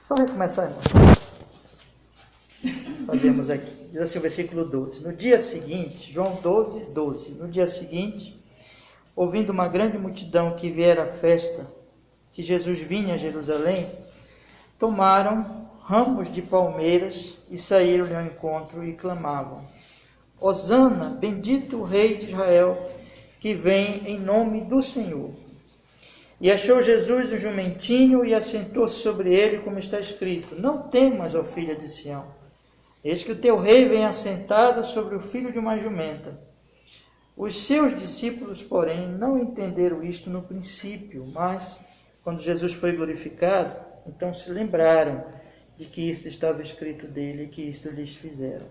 Só recomeçar, irmão. Fazemos aqui. Diz assim o versículo 12. No dia seguinte, João 12, 12. No dia seguinte, ouvindo uma grande multidão que viera à festa, que Jesus vinha a Jerusalém, tomaram ramos de palmeiras e saíram-lhe ao encontro e clamavam: Hosana, bendito o Rei de Israel, que vem em nome do Senhor. E achou Jesus um jumentinho e assentou-se sobre ele, como está escrito: Não temas, ó filha de Sião, eis que o teu rei vem assentado sobre o filho de uma jumenta. Os seus discípulos, porém, não entenderam isto no princípio, mas, quando Jesus foi glorificado, então se lembraram de que isto estava escrito dele e que isto lhes fizeram.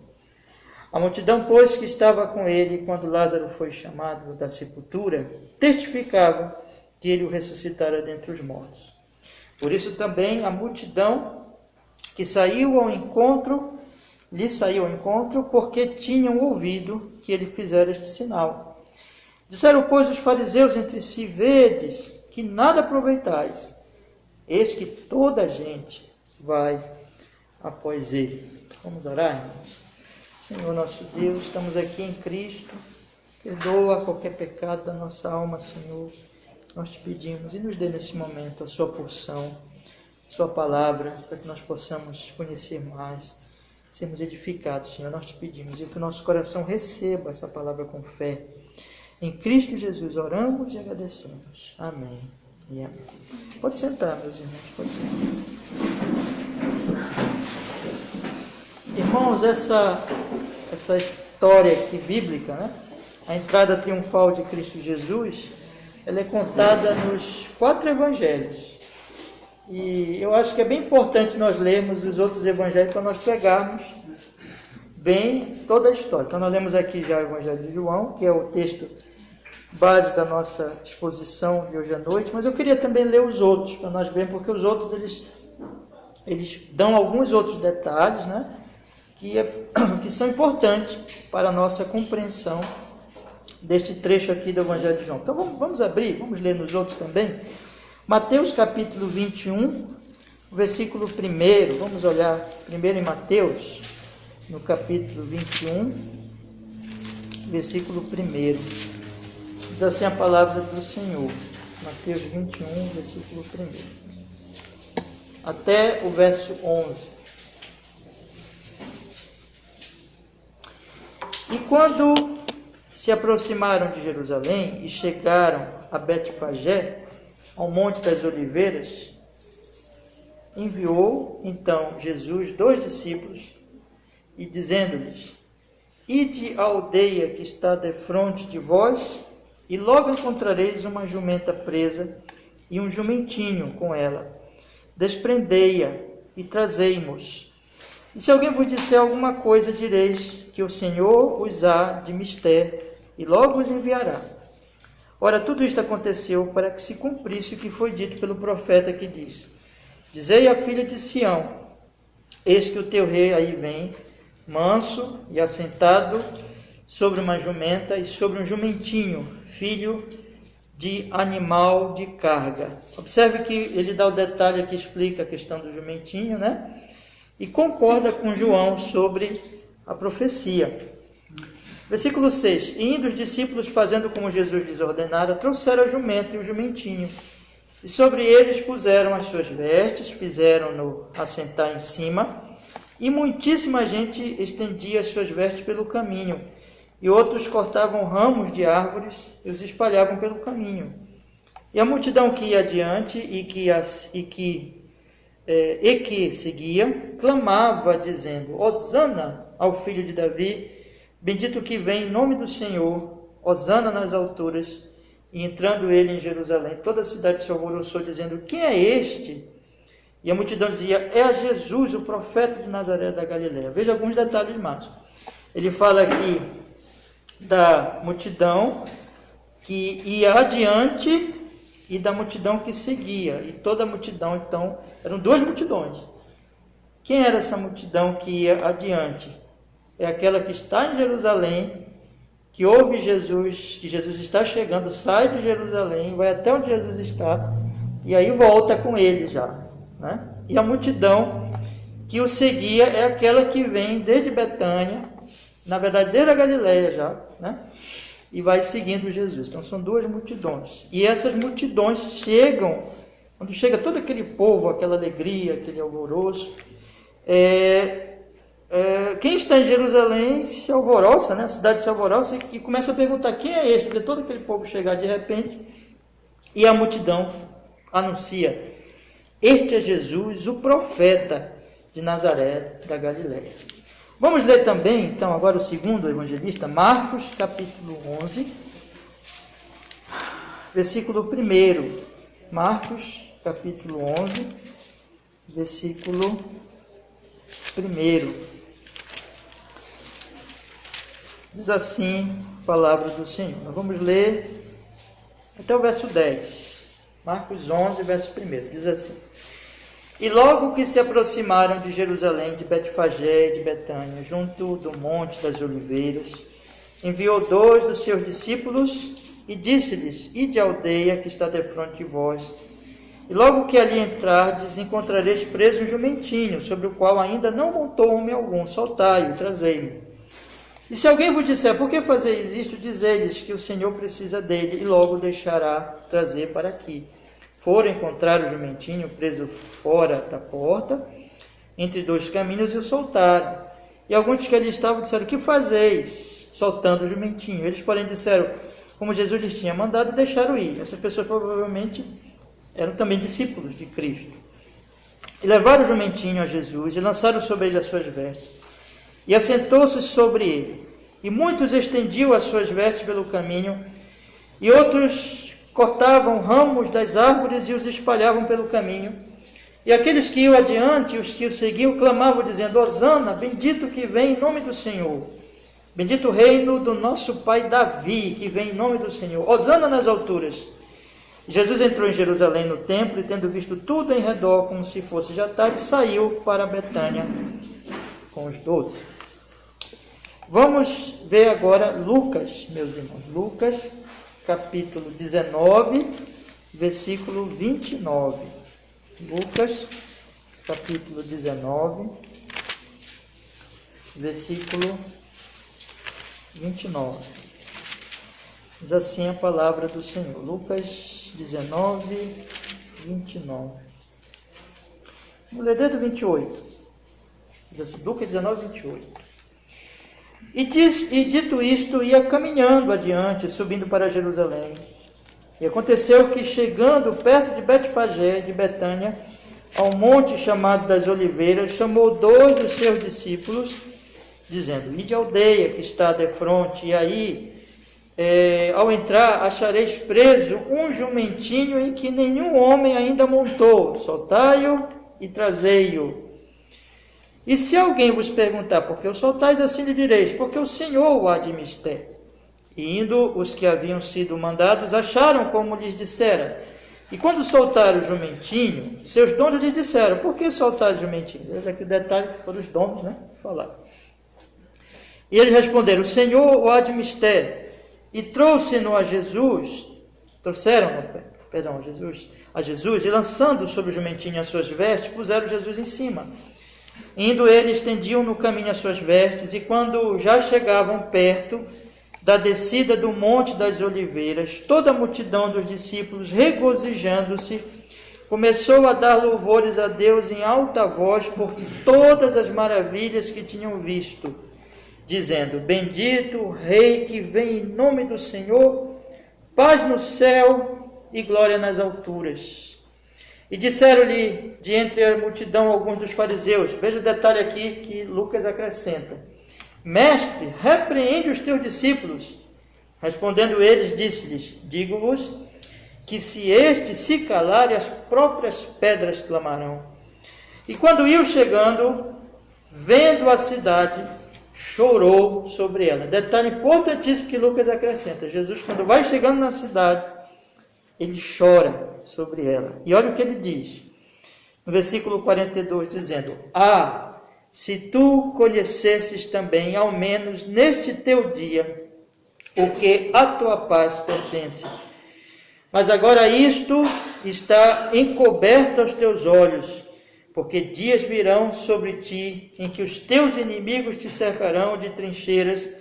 A multidão, pois, que estava com ele, quando Lázaro foi chamado da sepultura, testificava que ele o ressuscitara dentre os mortos. Por isso também a multidão que lhe saiu ao encontro, porque tinham ouvido que ele fizera este sinal. Disseram, pois, os fariseus entre si: Vedes que nada aproveitais, eis que toda a gente vai após ele. Vamos orar, irmãos? Senhor nosso Deus, estamos aqui em Cristo, perdoa qualquer pecado da nossa alma, Senhor. Nós te pedimos e nos dê nesse momento a sua porção, a sua palavra, para que nós possamos conhecer mais, sermos edificados, Senhor. Nós te pedimos e que o nosso coração receba essa palavra com fé. Em Cristo Jesus oramos e agradecemos. Amém e amém. Pode sentar, meus irmãos, pode sentar. Irmãos, essa história aqui bíblica, né? A entrada triunfal de Cristo Jesus, ela é contada nos 4 evangelhos. E eu acho que é bem importante nós lermos os outros evangelhos para nós pegarmos bem toda a história. Então nós lemos aqui já o Evangelho de João, que é o texto base da nossa exposição de hoje à noite, mas eu queria também ler os outros, para nós vermos, porque os outros eles dão alguns outros detalhes, né? Que são importantes para a nossa compreensão deste trecho aqui do Evangelho de João. Então vamos abrir, vamos ler nos outros também. Mateus capítulo 21, versículo 1, vamos olhar primeiro em Mateus, no capítulo 21, versículo 1. Diz assim a palavra do Senhor, Mateus 21, versículo 1, até o verso 11. E quando se aproximaram de Jerusalém e chegaram a Betfagé, ao Monte das Oliveiras, enviou então Jesus 2 discípulos e dizendo-lhes: Ide à aldeia que está defronte de vós, e logo encontrareis uma jumenta presa e um jumentinho com ela. Desprendei-a e trazei-mos. E se alguém vos disser alguma coisa, direis que o Senhor os há de mister, e logo os enviará. Ora, tudo isto aconteceu para que se cumprisse o que foi dito pelo profeta, que diz: Dizei à filha de Sião: Eis que o teu rei aí vem, manso e assentado sobre uma jumenta e sobre um jumentinho, filho de animal de carga. Observe que ele dá o detalhe que explica a questão do jumentinho, né? E concorda com João sobre a profecia. Versículo 6. E indo os discípulos, fazendo como Jesus lhes ordenara, trouxeram a jumenta e o jumentinho, e sobre eles puseram as suas vestes, fizeram-no assentar em cima, e muitíssima gente estendia as suas vestes pelo caminho, e outros cortavam ramos de árvores e os espalhavam pelo caminho. E a multidão que ia adiante e que seguia, clamava, dizendo: Hosana ao filho de Davi, bendito que vem em nome do Senhor, Hosana nas alturas. E entrando ele em Jerusalém, toda a cidade se alvoroçou, dizendo: Quem é este? E a multidão dizia: É a Jesus, o profeta de Nazaré da Galileia. Veja alguns detalhes mais. Ele fala aqui da multidão que ia adiante e da multidão que seguia. E toda a multidão, então, eram 2 multidões. Quem era essa multidão que ia adiante? É aquela que está em Jerusalém, que ouve Jesus, que Jesus está chegando, sai de Jerusalém, vai até onde Jesus está, e aí volta com ele já, né? e a multidão que o seguia é aquela que vem desde Betânia, na verdade desde a Galileia já, né? E vai seguindo Jesus. Então são duas multidões. E essas multidões chegam, quando chega todo aquele povo, aquela alegria, aquele alvoroço, quem está em Jerusalém se alvoroça, né? A cidade se alvoroça e começa a perguntar: quem é este? Vê todo aquele povo chegar de repente e a multidão anuncia: este é Jesus, o profeta de Nazaré da Galileia. Vamos ler também, então, agora o segundo evangelista, Marcos, capítulo 11, versículo 1. Marcos, capítulo 11, versículo 1. Diz assim a palavra do Senhor. Nós vamos ler até o verso 10. Marcos 11, verso 1. Diz assim: e logo que se aproximaram de Jerusalém, de Betfagé e de Betânia, junto do Monte das Oliveiras, enviou 2 dos seus discípulos e disse-lhes: ide à aldeia que está defronte de vós, e logo que ali entrardes, encontrareis preso um jumentinho, sobre o qual ainda não montou homem algum, soltai-o e trazei-o. E se alguém vos disser: por que fazeis isto? Dizei-lhes que o Senhor precisa dele, e logo deixará trazer para aqui. Foram encontrar o jumentinho preso fora da porta, entre 2 caminhos, e o soltaram. E alguns que ali estavam disseram: que fazeis soltando o jumentinho? Eles, porém, disseram como Jesus lhes tinha mandado, e deixaram ir. Essas pessoas provavelmente eram também discípulos de Cristo. E levaram o jumentinho a Jesus e lançaram sobre ele as suas vestes. E assentou-se sobre ele. E muitos estendiam as suas vestes pelo caminho, e outros cortavam ramos das árvores e os espalhavam pelo caminho. E aqueles que iam adiante, os que o seguiam, clamavam, dizendo: Hosana, bendito que vem em nome do Senhor. Bendito o reino do nosso pai Davi, que vem em nome do Senhor. Hosana nas alturas. Jesus entrou em Jerusalém no templo, e tendo visto tudo em redor, como se fosse já tarde, saiu para Betânia com os 12. Vamos ver agora Lucas, meus irmãos. Lucas, capítulo 19, versículo 29. Lucas, capítulo 19, versículo 29. Diz assim a palavra do Senhor. Lucas 19, 29. Vamos ler desde o 28. Diz assim, Lucas 19, 28. E dito isto, ia caminhando adiante, subindo para Jerusalém. E aconteceu que, chegando perto de Betfagé, de Betânia, ao monte chamado das Oliveiras, chamou 2 dos seus discípulos, dizendo: ide à aldeia que está defronte, e aí, ao entrar, achareis preso um jumentinho em que nenhum homem ainda montou. Soltai-o e trazei-o. E se alguém vos perguntar: por que o soltais? Assim lhe direis: porque o Senhor o há de mister. E indo os que haviam sido mandados, acharam como lhes dissera. E quando soltaram o jumentinho, seus donos lhe disseram: por que soltar o jumentinho? Veja aqui o detalhe que foram os donos, né? Falar. E eles responderam: o Senhor o há de mister. E trouxeram a Jesus, e lançando sobre o jumentinho as suas vestes, puseram Jesus em cima. Indo eles, estendiam no caminho as suas vestes, e quando já chegavam perto da descida do Monte das Oliveiras, toda a multidão dos discípulos, regozijando-se, começou a dar louvores a Deus em alta voz por todas as maravilhas que tinham visto, dizendo: bendito o Rei que vem em nome do Senhor, paz no céu e glória nas alturas. E disseram-lhe de entre a multidão alguns dos fariseus, veja o detalhe aqui que Lucas acrescenta: mestre, repreende os teus discípulos. Respondendo eles, disse-lhes: digo-vos que se estes se calarem, as próprias pedras clamarão. E quando iam chegando, vendo a cidade, chorou sobre ela. Detalhe importantíssimo que Lucas acrescenta: Jesus, quando vai chegando na cidade, ele chora sobre ela. E olha o que ele diz, no versículo 42, dizendo: se tu conhecesses também, ao menos neste teu dia, o que a tua paz pertence. Mas agora isto está encoberto aos teus olhos, porque dias virão sobre ti em que os teus inimigos te cercarão de trincheiras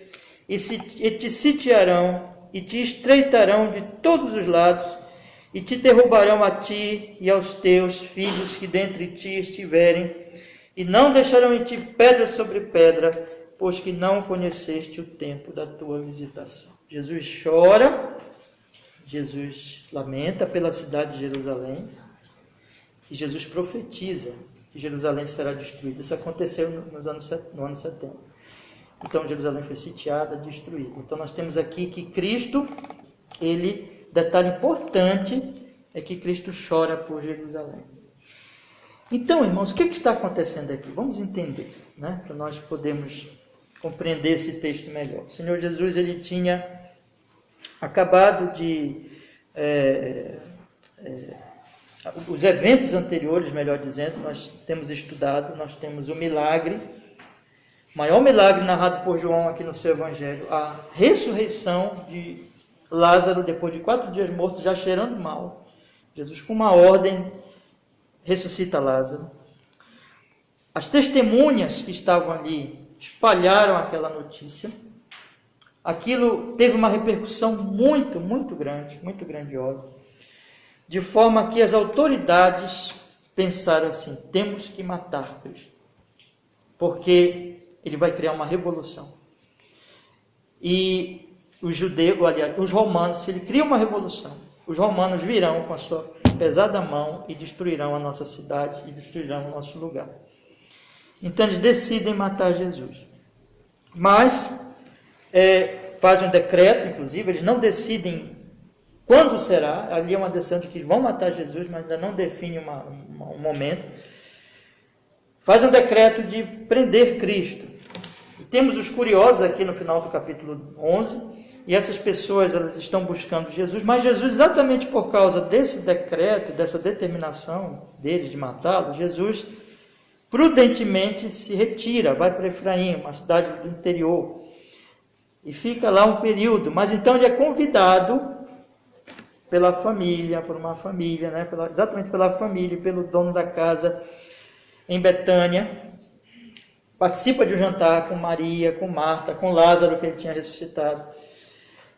e te sitiarão e te estreitarão de todos os lados e te derrubarão a ti e aos teus filhos que dentre ti estiverem e não deixarão em ti pedra sobre pedra, pois que não conheceste o tempo da tua visitação. Jesus chora, Jesus lamenta pela cidade de Jerusalém, e Jesus profetiza que Jerusalém será destruída. Isso aconteceu no ano 70. Então Jerusalém foi sitiada, destruída. Então nós temos aqui que Cristo, detalhe importante, é que Cristo chora por Jerusalém. Então, irmãos, o que está acontecendo aqui? Vamos entender, né? Para nós podermos compreender esse texto melhor. O Senhor Jesus, ele tinha acabado de... os eventos anteriores, melhor dizendo, nós temos estudado, nós temos o milagre, o maior milagre narrado por João aqui no seu Evangelho, a ressurreição de Lázaro depois de 4 dias morto, já cheirando mal. Jesus, com uma ordem, ressuscita Lázaro. As testemunhas que estavam ali espalharam aquela notícia. Aquilo teve uma repercussão muito, muito grande, muito grandiosa. De forma que as autoridades pensaram assim: temos que matar Cristo, porque ele vai criar uma revolução. E os judeus, aliás, os romanos, se ele cria uma revolução, os romanos virão com a sua pesada mão e destruirão a nossa cidade e destruirão o nosso lugar. Então eles decidem matar Jesus. Mas fazem um decreto, inclusive, eles não decidem quando será, ali é uma decisão de que vão matar Jesus, mas ainda não define um momento. Faz um decreto de prender Cristo. E temos os curiosos aqui no final do capítulo 11, e essas pessoas elas estão buscando Jesus, mas Jesus, exatamente por causa desse decreto, dessa determinação deles de matá-lo, Jesus prudentemente se retira, vai para Efraim, uma cidade do interior, e fica lá um período. Mas então ele é convidado pela família, por uma família, né? Exatamente pela família, pelo dono da casa em Betânia, participa de um jantar com Maria, com Marta, com Lázaro, que ele tinha ressuscitado.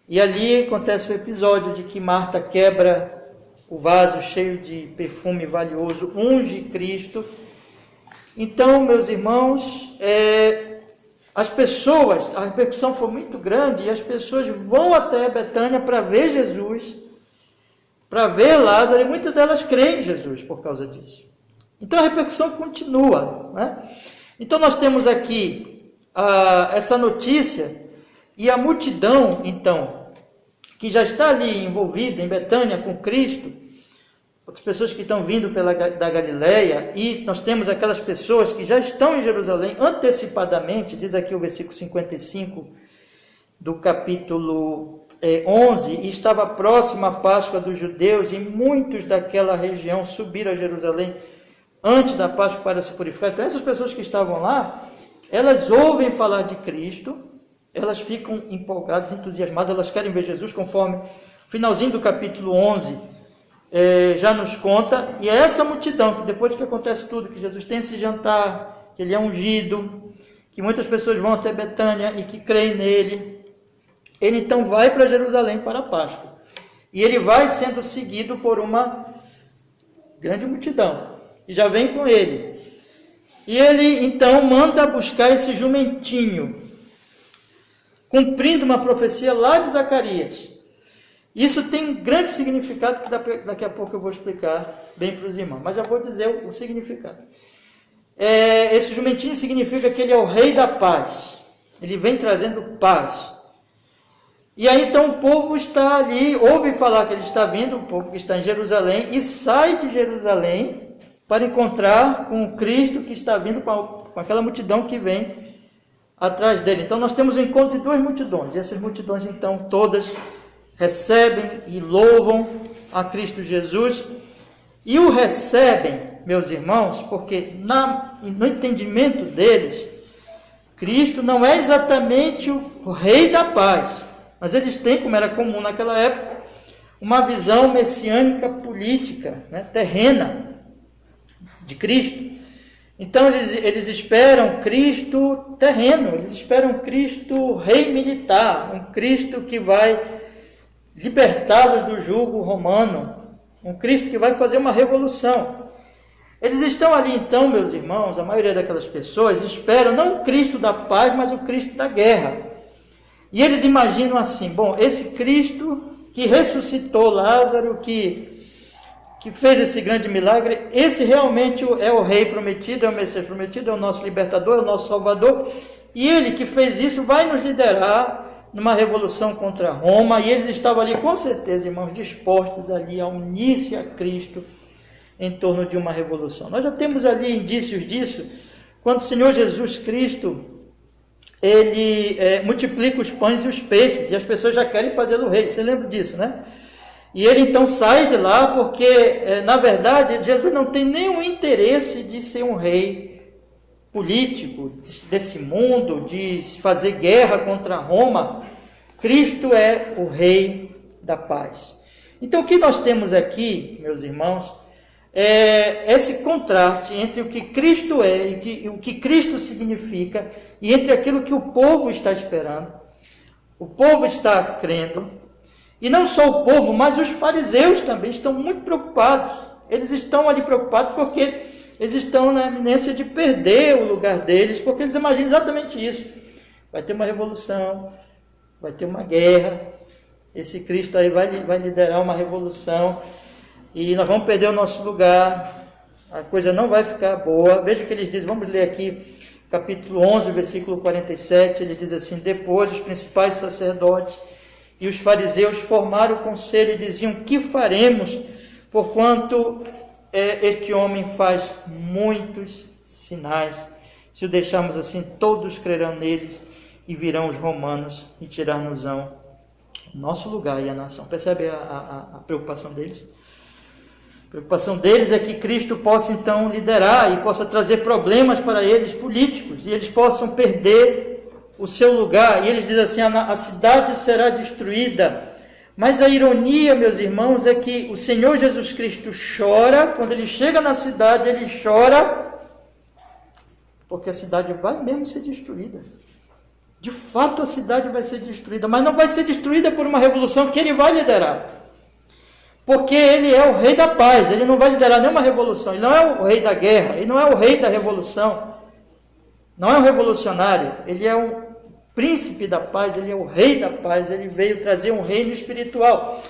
E ali acontece o episódio de que Marta quebra o vaso cheio de perfume valioso, unge Cristo. Então, meus irmãos, as pessoas, a repercussão foi muito grande, e as pessoas vão até Betânia para ver Jesus, para ver Lázaro, e muitas delas creem em Jesus por causa disso. Então a repercussão continua, né? Então nós temos aqui essa notícia, e a multidão, então, que já está ali envolvida em Betânia com Cristo, outras pessoas que estão vindo da Galileia, e nós temos aquelas pessoas que já estão em Jerusalém antecipadamente, diz aqui o versículo 55 do capítulo 11, e estava próxima a Páscoa dos judeus, e muitos daquela região subiram a Jerusalém antes da Páscoa para se purificar. Então essas pessoas que estavam lá, elas ouvem falar de Cristo, elas ficam empolgadas, entusiasmadas, elas querem ver Jesus, conforme o finalzinho do capítulo 11 já nos conta. E é essa multidão que depois que acontece tudo, que Jesus tem esse jantar, que ele é ungido, que muitas pessoas vão até Betânia e que creem nele, ele então vai para Jerusalém para a Páscoa. E ele vai sendo seguido por uma grande multidão, e já vem com ele. E ele então manda buscar esse jumentinho, cumprindo uma profecia lá de Zacarias. Isso tem um grande significado que daqui a pouco eu vou explicar bem para os irmãos, mas já vou dizer o significado. Esse jumentinho significa que ele é o rei da paz, ele vem trazendo paz. E aí então o povo está ali, ouve falar que ele está vindo, o povo que está em Jerusalém, e sai de Jerusalém para encontrar com o Cristo que está vindo, com aquela multidão que vem atrás dele. Então nós temos o encontro de duas multidões, e essas multidões então todas recebem e louvam a Cristo Jesus, e o recebem, meus irmãos, porque no entendimento deles, Cristo não é exatamente o rei da paz, mas eles têm, como era comum naquela época, uma visão messiânica política, né, terrena de Cristo. Então eles esperam Cristo terreno, eles esperam Cristo rei militar, um Cristo que vai libertá-los do jugo romano, um Cristo que vai fazer uma revolução. Eles estão ali então, meus irmãos, a maioria daquelas pessoas esperam não o Cristo da paz, mas o Cristo da guerra. E eles imaginam assim, bom, esse Cristo que ressuscitou Lázaro, que fez esse grande milagre, esse realmente é o rei prometido, é o Messias prometido, é o nosso libertador, é o nosso salvador, e ele que fez isso vai nos liderar numa revolução contra Roma, e eles estavam ali com certeza, irmãos, dispostos ali a unir-se a Cristo em torno de uma revolução. Nós já temos ali indícios disso, quando o Senhor Jesus Cristo, ele multiplica os pães e os peixes, e as pessoas já querem fazê-lo rei, você lembra disso, né? E ele então sai de lá porque, na verdade, Jesus não tem nenhum interesse de ser um rei político desse mundo, de fazer guerra contra Roma. Cristo é o rei da paz. Então, o que nós temos aqui, meus irmãos, é esse contraste entre o que Cristo é e o que Cristo significa, e entre aquilo que o povo está esperando. O povo está crendo. E não só o povo, mas os fariseus também estão muito preocupados. Eles estão ali preocupados porque eles estão na iminência de perder o lugar deles, porque eles imaginam exatamente isso. Vai ter uma revolução, vai ter uma guerra, esse Cristo aí vai liderar uma revolução e nós vamos perder o nosso lugar, a coisa não vai ficar boa. Veja o que eles dizem, vamos ler aqui, capítulo 11, versículo 47, ele diz assim: depois os principais sacerdotes e os fariseus formaram o conselho e diziam: que faremos, porquanto este homem faz muitos sinais? Se o deixarmos assim, todos crerão neles e virão os romanos e tirar-nos-ão o nosso lugar e a nação. Percebe a preocupação deles? A preocupação deles é que Cristo possa então liderar e possa trazer problemas para eles políticos, e eles possam perder o seu lugar. E eles dizem assim: a cidade será destruída. Mas a ironia, meus irmãos, é que o Senhor Jesus Cristo chora, quando ele chega na cidade, ele chora, porque a cidade vai mesmo ser destruída. De fato, a cidade vai ser destruída, mas não vai ser destruída por uma revolução que ele vai liderar. Porque ele é o rei da paz, ele não vai liderar nenhuma revolução, ele não é o rei da guerra, ele não é o rei da revolução, não é um revolucionário, ele é um príncipe da paz, ele é o rei da paz, ele veio trazer um reino espiritual.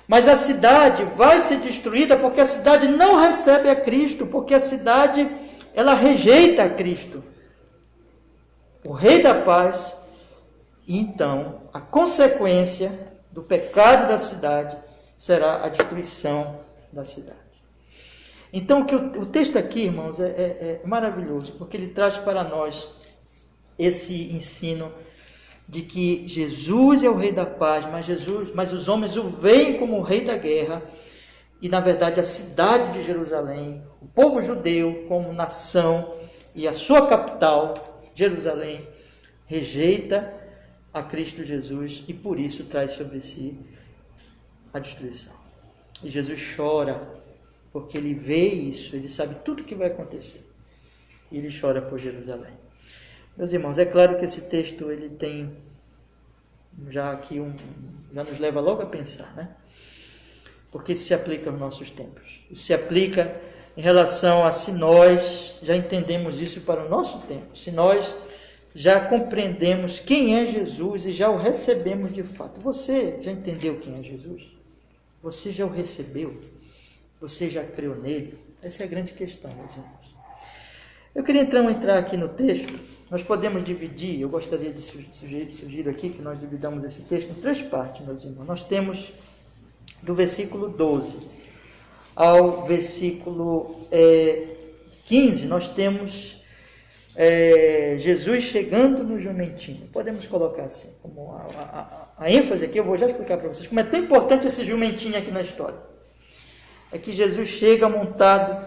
Mas a cidade vai ser destruída porque a cidade não recebe a Cristo, porque a cidade, ela rejeita a Cristo, o rei da paz. E então, a consequência do pecado da cidade será a destruição da cidade. Então, o texto aqui, irmãos, é maravilhoso, porque ele traz para nós esse ensino de que Jesus é o rei da paz, mas os homens o veem como o rei da guerra, e na verdade a cidade de Jerusalém, o povo judeu como nação e a sua capital, Jerusalém, rejeita a Cristo Jesus e por isso traz sobre si a destruição. E Jesus chora porque ele vê isso, ele sabe tudo o que vai acontecer, e ele chora por Jerusalém. Meus irmãos, é claro que esse texto ele tem já aqui já nos leva logo a pensar, né? Porque isso se aplica aos nossos tempos. Isso se aplica em relação a se nós já entendemos isso para o nosso tempo, se nós já compreendemos quem é Jesus e já o recebemos de fato. Você já entendeu quem é Jesus? Você já o recebeu? Você já creu nele? Essa é a grande questão, meus irmãos. Eu queria então entrar aqui no texto. Nós podemos dividir, eu gostaria de sugerir aqui que nós dividamos esse texto em 3 partes, meus irmãos. Nós temos do versículo 12 ao versículo 15, nós temos Jesus chegando no jumentinho. Podemos colocar assim, como a ênfase aqui, eu vou já explicar para vocês como é tão importante esse jumentinho aqui na história. É que Jesus chega montado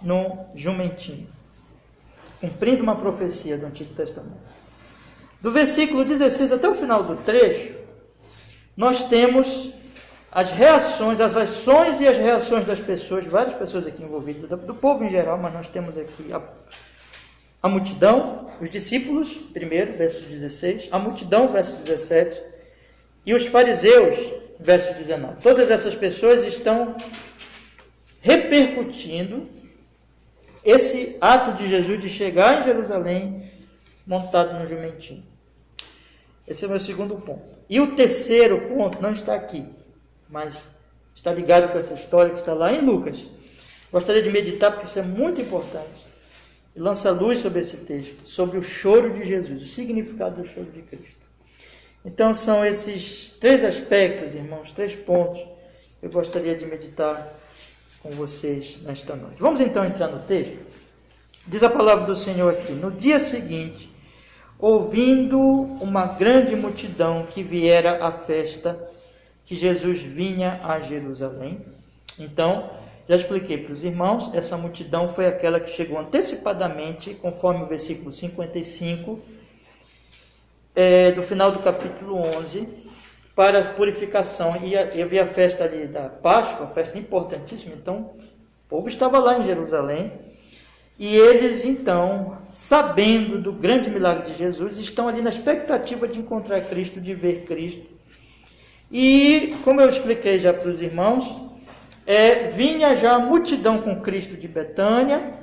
no jumentinho, cumprindo uma profecia do Antigo Testamento. Do versículo 16 até o final do trecho, nós temos as reações, as ações e as reações das pessoas, várias pessoas aqui envolvidas, do povo em geral, mas nós temos aqui a multidão, os discípulos, primeiro, verso 16, a multidão, verso 17, e os fariseus, verso 19. Todas essas pessoas estão repercutindo esse ato de Jesus de chegar em Jerusalém montado no jumentinho. Esse é o meu segundo ponto. E o terceiro ponto não está aqui, mas está ligado com essa história que está lá em Lucas. Gostaria de meditar porque isso é muito importante. E lança luz sobre esse texto, sobre o choro de Jesus, o significado do choro de Cristo. Então são esses três aspectos, irmãos, 3 pontos que eu gostaria de meditar com vocês nesta noite. Vamos então entrar no texto. Diz a palavra do Senhor aqui: no dia seguinte, ouvindo uma grande multidão que viera à festa, que Jesus vinha a Jerusalém. Então, já expliquei para os irmãos, essa multidão foi aquela que chegou antecipadamente, conforme o versículo 55, do final do capítulo 11, para a purificação. E havia a festa ali da Páscoa, festa importantíssima, então o povo estava lá em Jerusalém, e eles então, sabendo do grande milagre de Jesus, estão ali na expectativa de encontrar Cristo, de ver Cristo. E, como eu expliquei já para os irmãos, vinha já a multidão com Cristo de Betânia,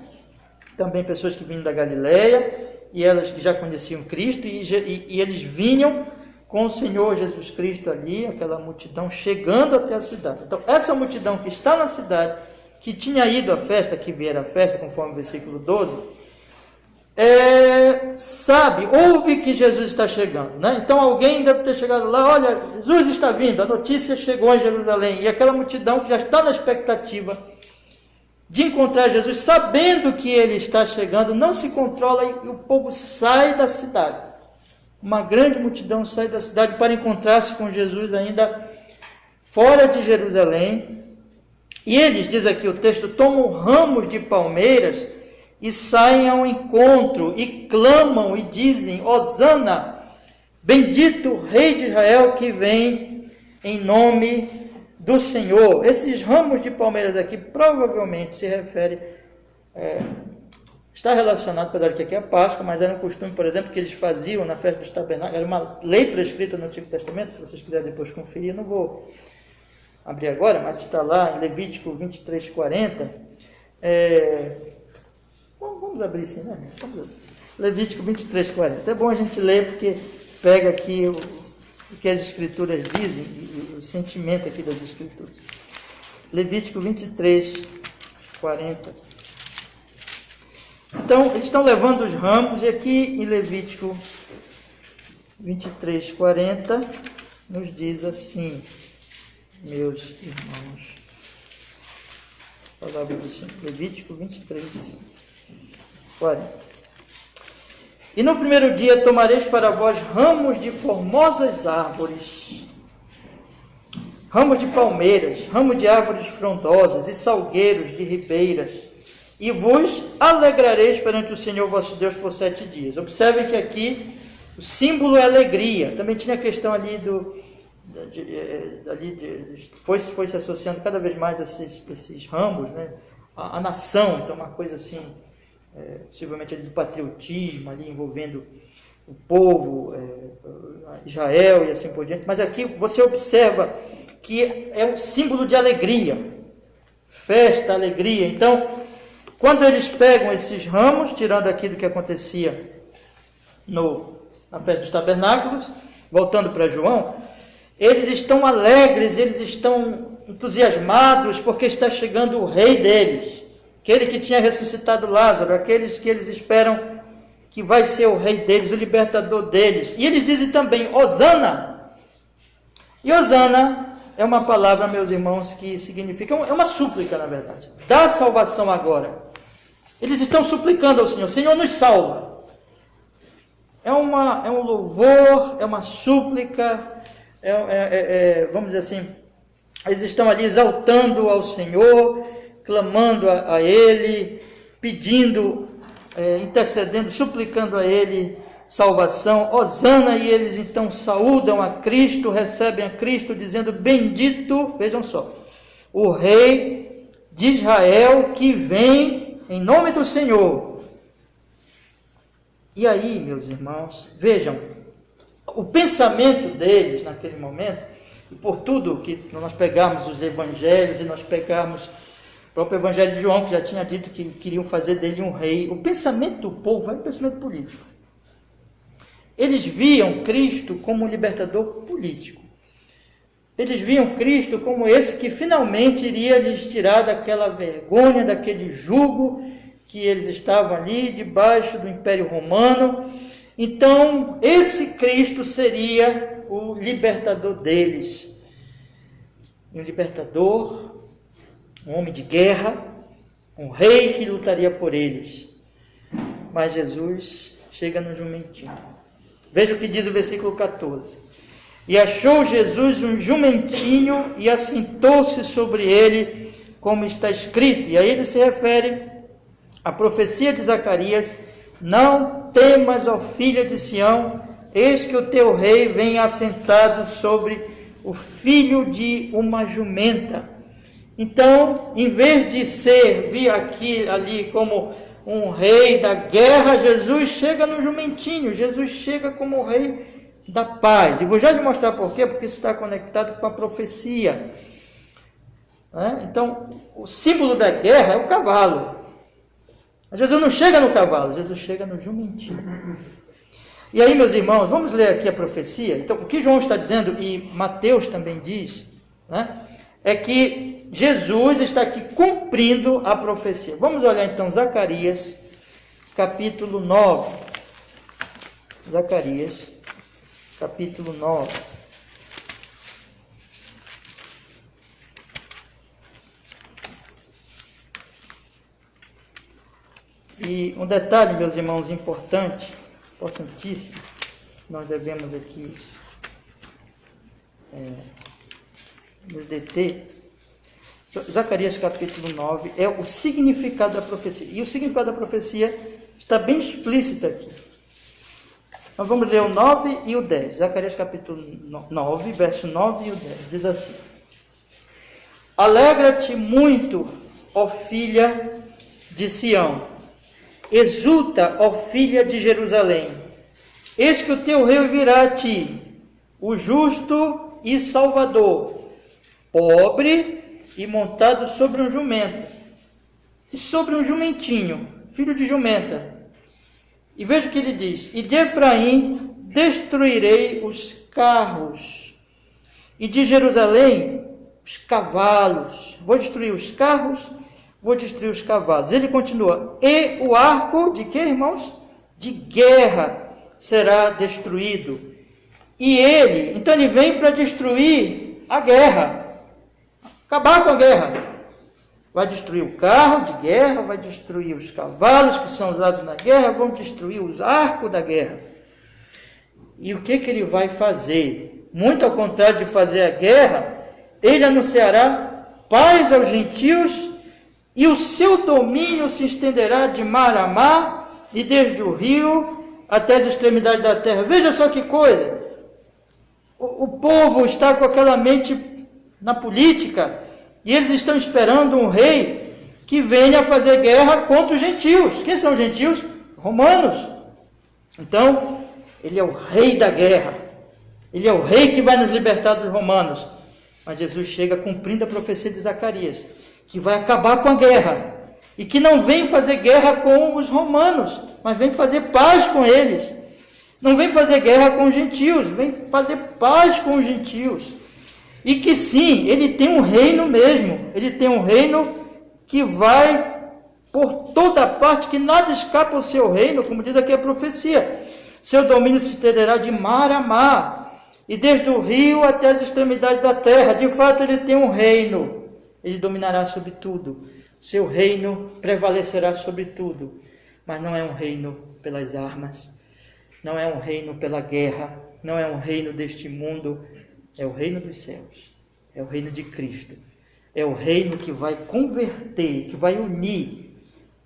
também pessoas que vinham da Galileia, e elas que já conheciam Cristo, e eles vinham com o Senhor Jesus Cristo ali, aquela multidão chegando até a cidade. Então, essa multidão que está na cidade, que tinha ido à festa, que viera à festa, conforme o versículo 12, ouve que Jesus está chegando, né? Então alguém deve ter chegado lá: olha, Jesus está vindo, a notícia chegou em Jerusalém, e aquela multidão que já está na expectativa de encontrar Jesus, sabendo que ele está chegando, não se controla, e o povo sai da cidade. Uma grande multidão sai da cidade para encontrar-se com Jesus ainda fora de Jerusalém, e eles, diz aqui o texto, tomam ramos de palmeiras e saem ao encontro, e clamam e dizem: Hosana, bendito o Rei de Israel que vem em nome do Senhor. Esses ramos de palmeiras aqui provavelmente se refere, está relacionado, apesar que aqui é Páscoa, mas era um costume, por exemplo, que eles faziam na festa dos tabernáculos, era uma lei prescrita no Antigo Testamento, se vocês quiserem depois conferir, não vou abrir agora, mas está lá em Levítico 23:40, vamos abrir sim, né? Levítico 23:40. É bom a gente ler, porque pega aqui o que as Escrituras dizem, e o sentimento aqui das Escrituras. Levítico 23:40. Então, eles estão levando os ramos, e aqui em Levítico 23:40 nos diz assim, meus irmãos. Palavra do Senhor. Levítico 23:40. E no primeiro dia tomareis para vós ramos de formosas árvores, ramos de palmeiras, ramos de árvores frondosas e salgueiros de ribeiras, e vos alegrareis perante o Senhor vosso Deus por 7 dias. Observem que aqui o símbolo é alegria. Também tinha a questão ali foi se associando cada vez mais a esses ramos, né? A nação, então uma coisa assim, possivelmente ali do patriotismo, ali envolvendo o povo, Israel e assim por diante. Mas aqui você observa que é um símbolo de alegria, festa, alegria. Então, quando eles pegam esses ramos, tirando aquilo que acontecia na festa dos tabernáculos, voltando para João, eles estão alegres, eles estão entusiasmados, porque está chegando o rei deles, aquele que tinha ressuscitado Lázaro, aqueles que eles esperam que vai ser o rei deles, o libertador deles. E eles dizem também: Hosana. E Hosana é uma palavra, meus irmãos, que significa, é uma súplica, na verdade. Dá salvação agora. Eles estão suplicando ao Senhor: Senhor, nos salva. É um louvor, é uma súplica, vamos dizer assim, eles estão ali exaltando ao Senhor, clamando a Ele, pedindo, intercedendo, suplicando a Ele salvação, hosana, e eles então saúdam a Cristo, recebem a Cristo, dizendo: bendito, vejam só, o Rei de Israel que vem em nome do Senhor. E aí, meus irmãos, vejam, o pensamento deles naquele momento, e por tudo que nós pegarmos os evangelhos, e nós pegarmos o próprio evangelho de João, que já tinha dito que queriam fazer dele um rei, o pensamento do povo é um pensamento político. Eles viam Cristo como um libertador político. Eles viam Cristo como esse que finalmente iria lhes tirar daquela vergonha, daquele jugo que eles estavam ali debaixo do Império Romano. Então, esse Cristo seria o libertador deles. Um libertador, um homem de guerra, um rei que lutaria por eles. Mas Jesus chega no jumentinho. Veja o que diz o versículo 14. E achou Jesus um jumentinho e assentou-se sobre ele, como está escrito. E aí ele se refere à profecia de Zacarias: não temas, ó filha de Sião, eis que o teu rei vem assentado sobre o filho de uma jumenta. Então, em vez de vir ali como um rei da guerra, Jesus chega no jumentinho, Jesus chega como o rei da paz. E vou já lhe mostrar por quê, porque isso está conectado com a profecia. Então, o símbolo da guerra é o cavalo. Mas Jesus não chega no cavalo, Jesus chega no jumentinho. E aí, meus irmãos, vamos ler aqui a profecia. Então, o que João está dizendo, e Mateus também diz, é que Jesus está aqui cumprindo a profecia. Vamos olhar então Zacarias, capítulo 9. Zacarias, capítulo 9. E um detalhe, meus irmãos, importantíssimo, nós devemos aqui nos deter. Zacarias capítulo 9 é o significado da profecia. E o significado da profecia está bem explícito aqui. Nós vamos ler o 9 e o 10. Zacarias capítulo 9, verso 9 e o 10. Diz assim: alegra-te muito, ó filha de Sião. Exulta, ó filha de Jerusalém. Eis que o teu rei virá a ti, o justo e salvador, pobre e montado sobre um jumento, e sobre um jumentinho, filho de jumenta. E veja o que ele diz: e de Efraim destruirei os carros, e de Jerusalém os cavalos. Vou destruir os carros, vou destruir os cavalos. Ele continua: e o arco de quê, irmãos? De guerra será destruído. E ele, então ele vem para destruir a guerra, acabar com a guerra. Vai destruir o carro de guerra, vai destruir os cavalos que são usados na guerra, vão destruir os arcos da guerra. E o que ele vai fazer? Muito ao contrário de fazer a guerra, ele anunciará paz aos gentios, e o seu domínio se estenderá de mar a mar, e desde o rio até as extremidades da terra. Veja só que coisa! O povo está com aquela mente na política, e eles estão esperando um rei que venha fazer guerra contra os gentios. Quem são os gentios? Romanos. Então, ele é o rei da guerra. Ele é o rei que vai nos libertar dos romanos. Mas Jesus chega cumprindo a profecia de Zacarias, que vai acabar com a guerra, e que não vem fazer guerra com os romanos, mas vem fazer paz com eles. Não vem fazer guerra com os gentios, vem fazer paz com os gentios. E que sim, ele tem um reino mesmo, ele tem um reino que vai por toda parte, que nada escapa ao seu reino, como diz aqui a profecia. Seu domínio se estenderá de mar a mar, e desde o rio até as extremidades da terra. De fato, ele tem um reino, ele dominará sobre tudo. Seu reino prevalecerá sobre tudo, mas não é um reino pelas armas, não é um reino pela guerra, não é um reino deste mundo. É o reino dos céus, é o reino de Cristo, é o reino que vai converter, que vai unir,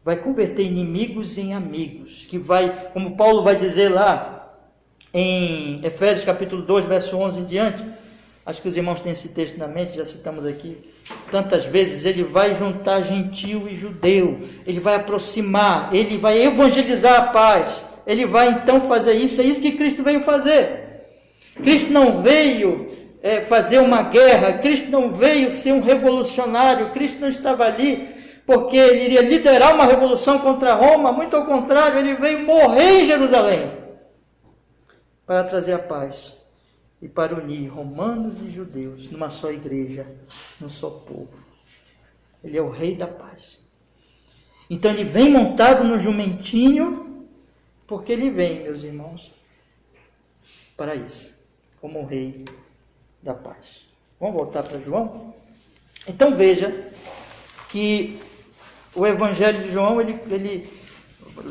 vai converter inimigos em amigos, que vai, como Paulo vai dizer lá em Efésios capítulo 2, verso 11 em diante. Acho que os irmãos têm esse texto na mente, já citamos aqui tantas vezes. Ele vai juntar gentil e judeu, ele vai aproximar, ele vai evangelizar a paz, ele vai então fazer isso. É isso que Cristo veio fazer. Cristo não veio fazer uma guerra, Cristo não veio ser um revolucionário, Cristo não estava ali porque ele iria liderar uma revolução contra Roma. Muito ao contrário, ele veio morrer em Jerusalém para trazer a paz e para unir romanos e judeus numa só igreja, num só povo. Ele é o rei da paz. Então ele vem montado no jumentinho, porque ele vem, meus irmãos, para isso, como o rei da paz. Vamos voltar para João? Então veja que o Evangelho de João,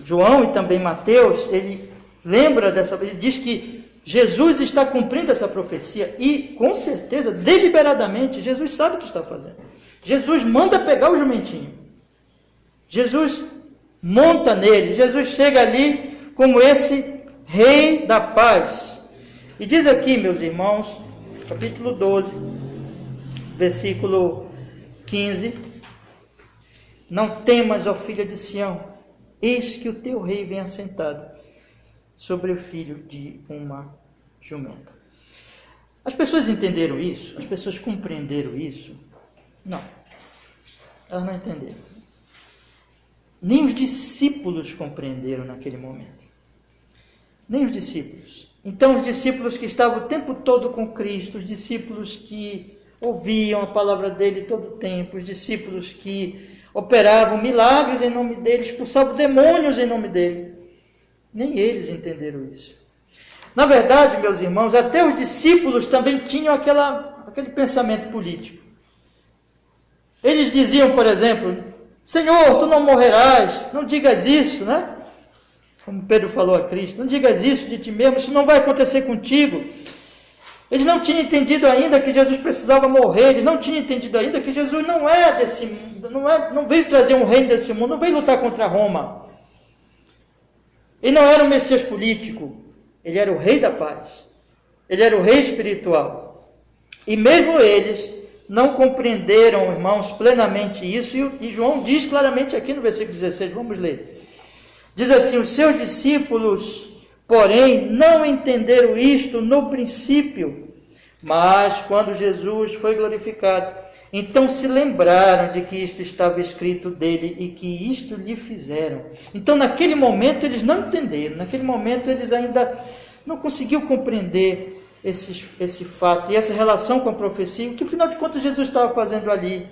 João e também Mateus, ele lembra ele diz que Jesus está cumprindo essa profecia e, com certeza, deliberadamente, Jesus sabe o que está fazendo. Jesus manda pegar o jumentinho. Jesus monta nele. Jesus chega ali como esse rei da paz. E diz aqui, meus irmãos, capítulo 12, versículo 15: Não temas, ó filha de Sião, eis que o teu rei vem assentado sobre o filho de uma jumenta. As pessoas entenderam isso? As pessoas compreenderam isso? Não. Elas não entenderam. Nem os discípulos compreenderam naquele momento. Nem os discípulos. Então, os discípulos que estavam o tempo todo com Cristo, os discípulos que ouviam a palavra dele todo o tempo, os discípulos que operavam milagres em nome dele, expulsavam demônios em nome dele, nem eles entenderam isso. Na verdade, meus irmãos, até os discípulos também tinham aquele pensamento político. Eles diziam, por exemplo: Senhor, tu não morrerás, não digas isso, né? Como Pedro falou a Cristo, não digas isso de ti mesmo, isso não vai acontecer contigo. Eles não tinham entendido ainda que Jesus precisava morrer, eles não tinham entendido ainda que Jesus não é desse mundo, não veio trazer um reino desse mundo, não veio lutar contra Roma. Ele não era um Messias político, ele era o rei da paz, ele era o rei espiritual. E mesmo eles não compreenderam, irmãos, plenamente isso, e João diz claramente aqui no versículo 16, vamos ler. Diz assim: os seus discípulos, porém, não entenderam isto no princípio, mas quando Jesus foi glorificado, então se lembraram de que isto estava escrito dele e que isto lhe fizeram. Então, naquele momento, eles não entenderam, naquele momento, eles ainda não conseguiam compreender esse fato e essa relação com a profecia, o que, afinal de contas, Jesus estava fazendo ali.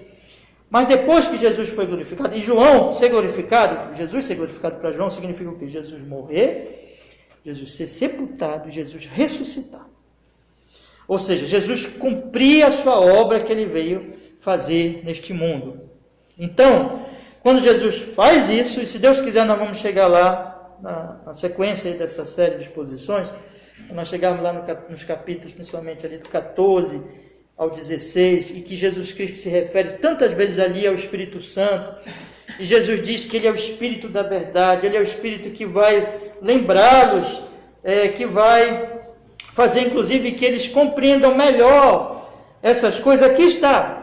Mas depois que Jesus foi glorificado, e João ser glorificado, Jesus ser glorificado para João significa o quê? Jesus morrer, Jesus ser sepultado, Jesus ressuscitar. Ou seja, Jesus cumprir a sua obra que ele veio fazer neste mundo. Então, quando Jesus faz isso, e se Deus quiser nós vamos chegar lá na sequência dessa série de exposições, nós chegarmos lá nos capítulos, principalmente ali do 14 ao 16, e que Jesus Cristo se refere tantas vezes ali ao Espírito Santo, e Jesus diz que ele é o Espírito da verdade, ele é o Espírito que vai lembrá-los, que vai fazer inclusive que eles compreendam melhor essas coisas. Aqui está.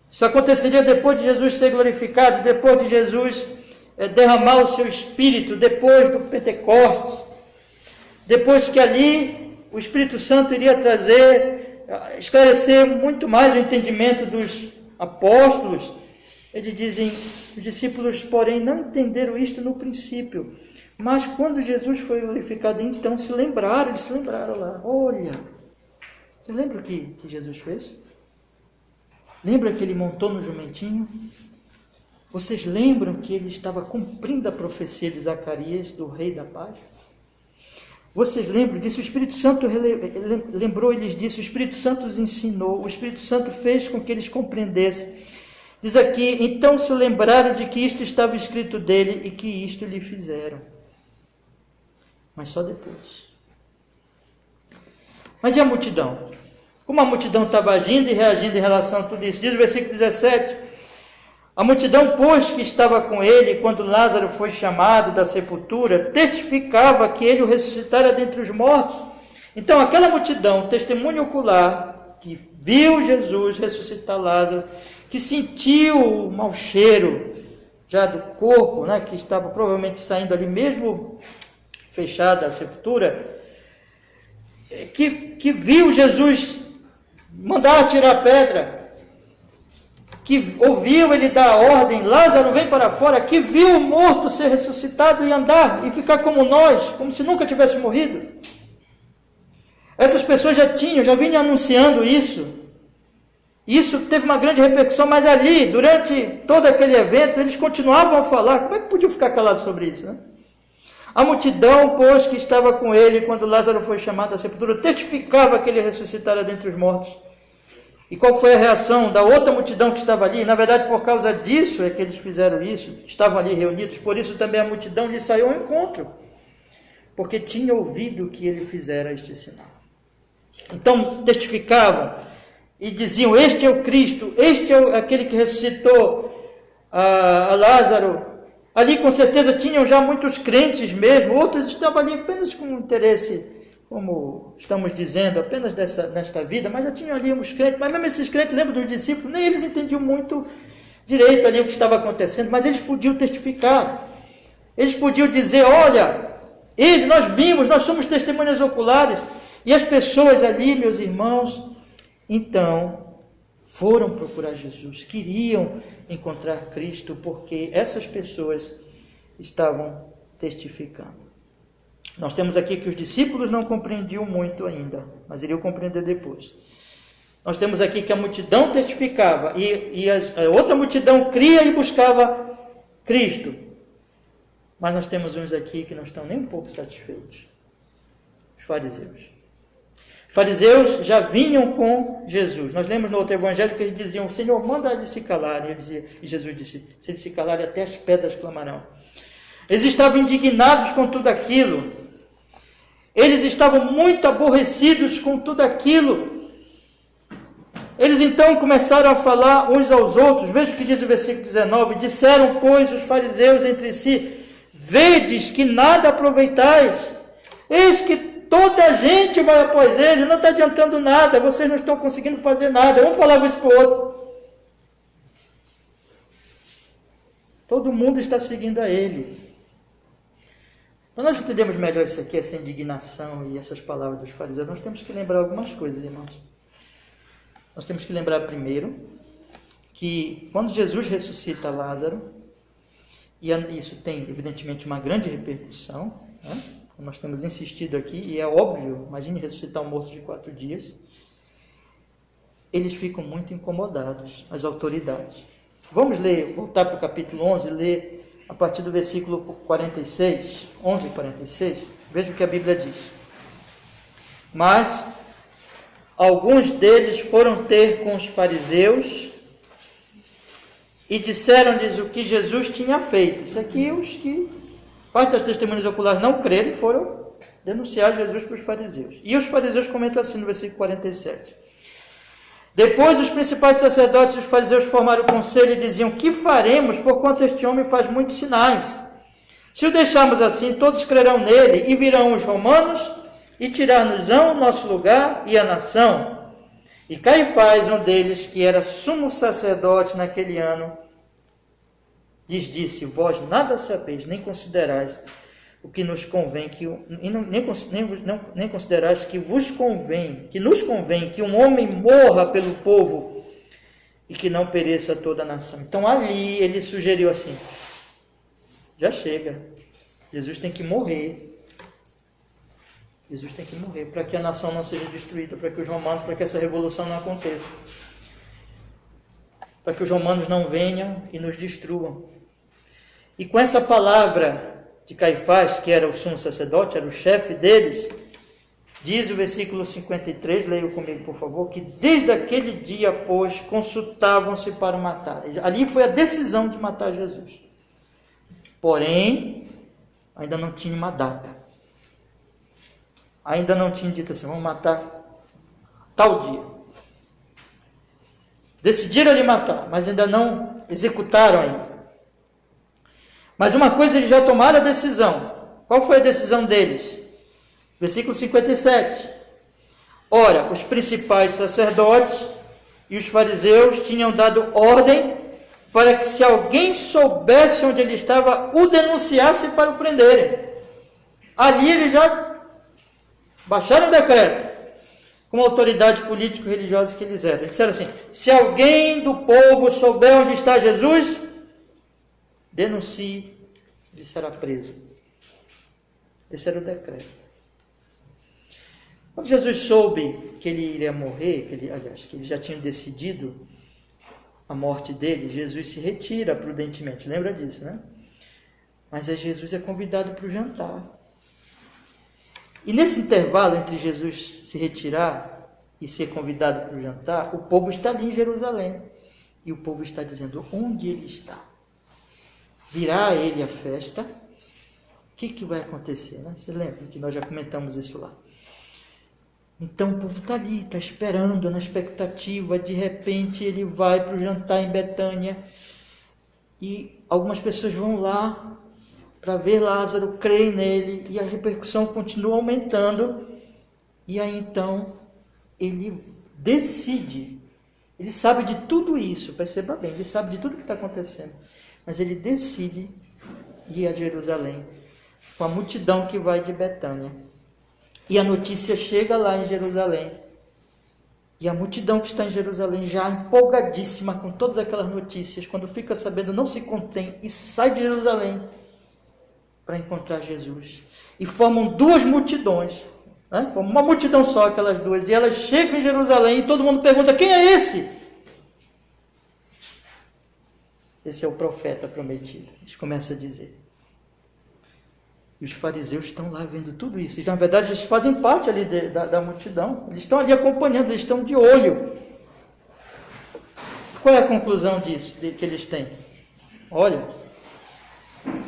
Isso aconteceria depois de Jesus ser glorificado, depois de Jesus derramar o seu Espírito, depois do Pentecostes, depois que ali o Espírito Santo iria esclarecer muito mais o entendimento dos apóstolos. Eles dizem: os discípulos, porém, não entenderam isto no princípio, mas quando Jesus foi glorificado, então eles se lembraram lá. Olha, você lembra o que Jesus fez? Lembra que ele montou no jumentinho? Vocês lembram que ele estava cumprindo a profecia de Zacarias, do Rei da Paz? Vocês lembram disso? O Espírito Santo lembrou eles disso, o Espírito Santo os ensinou, o Espírito Santo fez com que eles compreendessem. Diz aqui: então se lembraram de que isto estava escrito dele e que isto lhe fizeram. Mas só depois. Mas e a multidão? Como a multidão estava agindo e reagindo em relação a tudo isso? Diz o versículo 17: A multidão, pois, que estava com ele quando Lázaro foi chamado da sepultura, testificava que ele o ressuscitara dentre os mortos. Então, aquela multidão, testemunho ocular, que viu Jesus ressuscitar Lázaro, que sentiu o mau cheiro já do corpo, né, que estava provavelmente saindo ali, mesmo fechada a sepultura, que viu Jesus mandar tirar a pedra, que ouviu ele dar a ordem, Lázaro vem para fora, que viu o morto ser ressuscitado e andar, e ficar como nós, como se nunca tivesse morrido. Essas pessoas já vinham anunciando isso. Isso teve uma grande repercussão, mas ali, durante todo aquele evento, eles continuavam a falar. Como é que podiam ficar calados sobre isso, né? A multidão, pois, que estava com ele quando Lázaro foi chamado da sepultura, testificava que ele ressuscitara dentre os mortos. E qual foi a reação da outra multidão que estava ali? Na verdade, por causa disso é que eles fizeram isso, estavam ali reunidos, por isso também a multidão lhe saiu ao encontro, porque tinha ouvido que ele fizera este sinal. Então, testificavam e diziam, este é o Cristo, este é aquele que ressuscitou a Lázaro. Ali, com certeza, tinham já muitos crentes mesmo, outros estavam ali apenas com interesse, como estamos dizendo, apenas nesta vida, mas já tinham ali uns crentes, mas mesmo esses crentes, lembra dos discípulos, nem eles entendiam muito direito ali o que estava acontecendo, mas eles podiam testificar, eles podiam dizer, olha, nós vimos, nós somos testemunhas oculares, e as pessoas ali, meus irmãos, então, foram procurar Jesus, queriam encontrar Cristo, porque essas pessoas estavam testificando. Nós temos aqui que os discípulos não compreendiam muito ainda, mas iriam compreender depois. Nós temos aqui que a multidão testificava, e a outra multidão cria e buscava Cristo. Mas nós temos uns aqui que não estão nem um pouco satisfeitos. Os fariseus. Os fariseus já vinham com Jesus. Nós lemos no outro evangelho que eles diziam, Senhor, manda eles se calarem. E Jesus disse, se eles se calarem, até as pedras clamarão. Eles estavam indignados com tudo aquilo. Eles estavam muito aborrecidos com tudo aquilo. Eles então começaram a falar uns aos outros. Veja o que diz o versículo 19. Disseram, pois, os fariseus entre si, vedes que nada aproveitais. Eis que toda a gente vai após ele, não está adiantando nada, vocês não estão conseguindo fazer nada. Um falava isso para o outro. Todo mundo está seguindo a ele. Para nós entendermos melhor isso aqui, essa indignação e essas palavras dos fariseus, nós temos que lembrar algumas coisas, irmãos. Nós temos que lembrar primeiro que quando Jesus ressuscita Lázaro, e isso tem evidentemente uma grande repercussão, né? Nós temos insistido aqui, e é óbvio, imagine ressuscitar um morto de 4 dias, eles ficam muito incomodados, as autoridades. Vamos voltar para o capítulo 11, ler a partir do versículo 46, 11 e 46, veja o que a Bíblia diz. Mas alguns deles foram ter com os fariseus e disseram-lhes o que Jesus tinha feito. Isso aqui, os que, parte das testemunhas oculares não creram, foram denunciar Jesus para os fariseus. E os fariseus comentam assim no versículo 47. Depois os principais sacerdotes e os fariseus formaram o conselho e diziam, que faremos, porquanto este homem faz muitos sinais? Se o deixarmos assim, todos crerão nele, e virão os romanos, e tirar-nos-ão o nosso lugar e a nação. E Caifás, um deles, que era sumo sacerdote naquele ano, lhes disse, vós nada sabeis, nem considerais o que nos convém, nem considerais que vos convém, que nos convém que um homem morra pelo povo e que não pereça toda a nação. Então ali ele sugeriu assim, já chega, Jesus tem que morrer. Jesus tem que morrer para que a nação não seja destruída, para que os romanos, para que essa revolução não aconteça. Para que os romanos não venham e nos destruam. E com essa palavra de Caifás, que era o sumo sacerdote, era o chefe deles, diz o versículo 53, leia comigo por favor, que desde aquele dia, pois, consultavam-se para matar. Ali foi a decisão de matar Jesus. Porém, ainda não tinha uma data. Ainda não tinha dito assim, vamos matar tal dia. Decidiram lhe matar, mas ainda não executaram ainda. Mas uma coisa eles já tomaram a decisão. Qual foi a decisão deles? Versículo 57. Ora, os principais sacerdotes e os fariseus tinham dado ordem para que, se alguém soubesse onde ele estava, o denunciasse para o prenderem. Ali eles já baixaram o decreto, como autoridade político-religiosa que eles eram. Eles disseram assim: se alguém do povo souber onde está Jesus, denuncie, ele será preso. Esse era o decreto. Quando Jesus soube que ele iria morrer, que eles já tinham decidido a morte dele, Jesus se retira prudentemente. Lembra disso, né? Mas Jesus é convidado para o jantar. E nesse intervalo entre Jesus se retirar e ser convidado para o jantar, o povo está ali em Jerusalém. E o povo está dizendo: onde ele está? Virá a ele a festa? O que vai acontecer? Né? Você lembra que nós já comentamos isso lá? Então o povo está ali, está esperando, na expectativa. De repente ele vai para o jantar em Betânia. E algumas pessoas vão lá para ver Lázaro, creem nele, e a repercussão continua aumentando. E aí então ele decide, ele sabe de tudo isso, perceba bem, ele sabe de tudo que está acontecendo, mas ele decide ir a Jerusalém com a multidão que vai de Betânia. E a notícia chega lá em Jerusalém, e a multidão que está em Jerusalém, já empolgadíssima com todas aquelas notícias, quando fica sabendo, não se contém e sai de Jerusalém para encontrar Jesus. E formam duas multidões, né? Formam uma multidão só, aquelas duas, e elas chegam em Jerusalém e todo mundo pergunta: quem é esse? Esse é o profeta prometido. Eles começam a dizer. E os fariseus estão lá vendo tudo isso. E, na verdade, eles fazem parte ali da multidão. Eles estão ali acompanhando, eles estão de olho. Qual é a conclusão disso, que eles têm? Olha,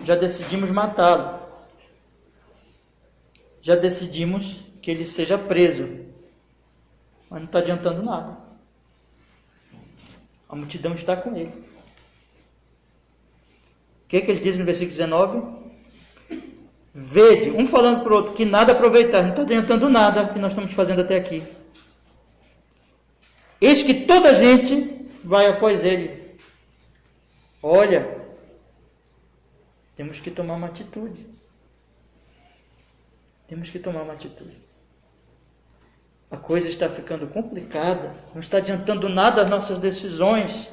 já decidimos matá-lo. Já decidimos que ele seja preso. Mas não está adiantando nada. A multidão está com ele. O que eles dizem no versículo 19? Vede, um falando para o outro, que nada aproveitar, não está adiantando nada que nós estamos fazendo até aqui. Eis que toda a gente vai após ele. Olha, temos que tomar uma atitude. Temos que tomar uma atitude. A coisa está ficando complicada, não está adiantando nada as nossas decisões.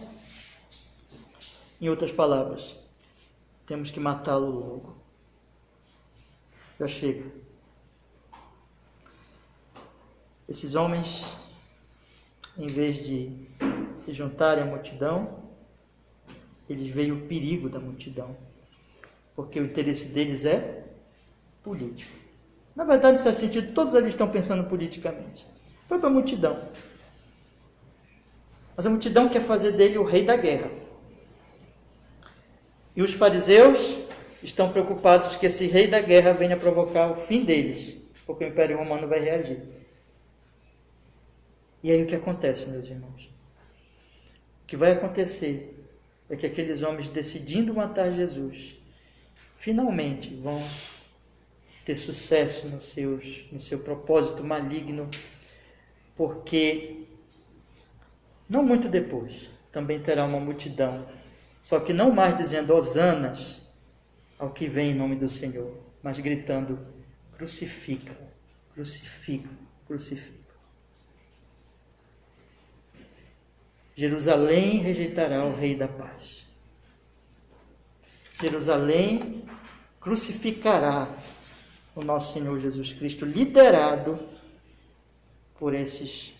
Em outras palavras, temos que matá-lo logo. Já chega. Esses homens, em vez de se juntarem à multidão, eles veem o perigo da multidão, porque o interesse deles é político. Na verdade, nesse sentido, todos ali estão pensando politicamente. Foi para a multidão. Mas a multidão quer fazer dele o rei da guerra. E os fariseus estão preocupados que esse rei da guerra venha provocar o fim deles, porque o Império Romano vai reagir. E aí o que acontece, meus irmãos? O que vai acontecer é que aqueles homens, decidindo matar Jesus, finalmente vão ter sucesso no seu propósito maligno, porque não muito depois também terá uma multidão, só que não mais dizendo hosanas ao que vem em nome do Senhor, mas gritando: crucifica, crucifica, crucifica. Jerusalém rejeitará o Rei da Paz. Jerusalém crucificará o nosso Senhor Jesus Cristo, liderado por essas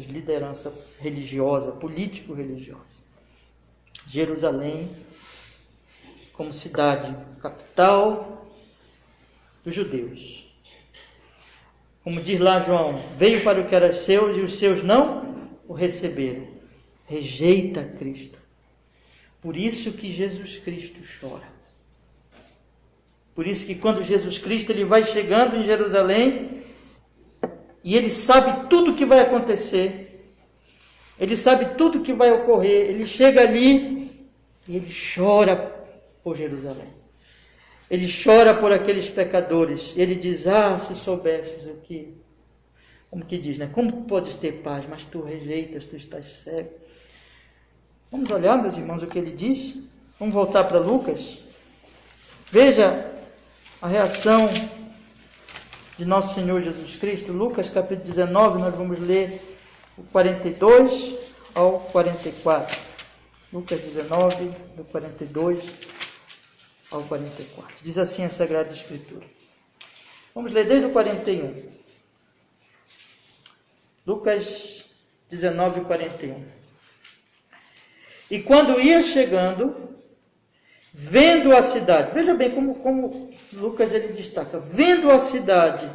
lideranças religiosa, político-religiosa. Jerusalém como cidade, capital dos judeus. Como diz lá João, veio para o que era seu e os seus não o receberam. Rejeita Cristo. Por isso que Jesus Cristo chora. Por isso que quando Jesus Cristo ele vai chegando em Jerusalém e ele sabe tudo o que vai acontecer, Ele sabe tudo o que vai ocorrer. Ele chega ali e ele chora por Jerusalém. Ele chora por aqueles pecadores. Ele diz, se soubesses o que... Como que diz, né? Como podes ter paz, mas tu rejeitas, tu estás cego. Vamos olhar, meus irmãos, o que ele diz? Vamos voltar para Lucas. Veja a reação de nosso Senhor Jesus Cristo. Lucas capítulo 19, nós vamos ler o 42 ao 44. Lucas 19, do 42 ao 44. Diz assim a Sagrada Escritura. Vamos ler desde o 41. Lucas 19, 41. E quando ia chegando, vendo a cidade, veja bem como Lucas ele destaca, vendo a cidade,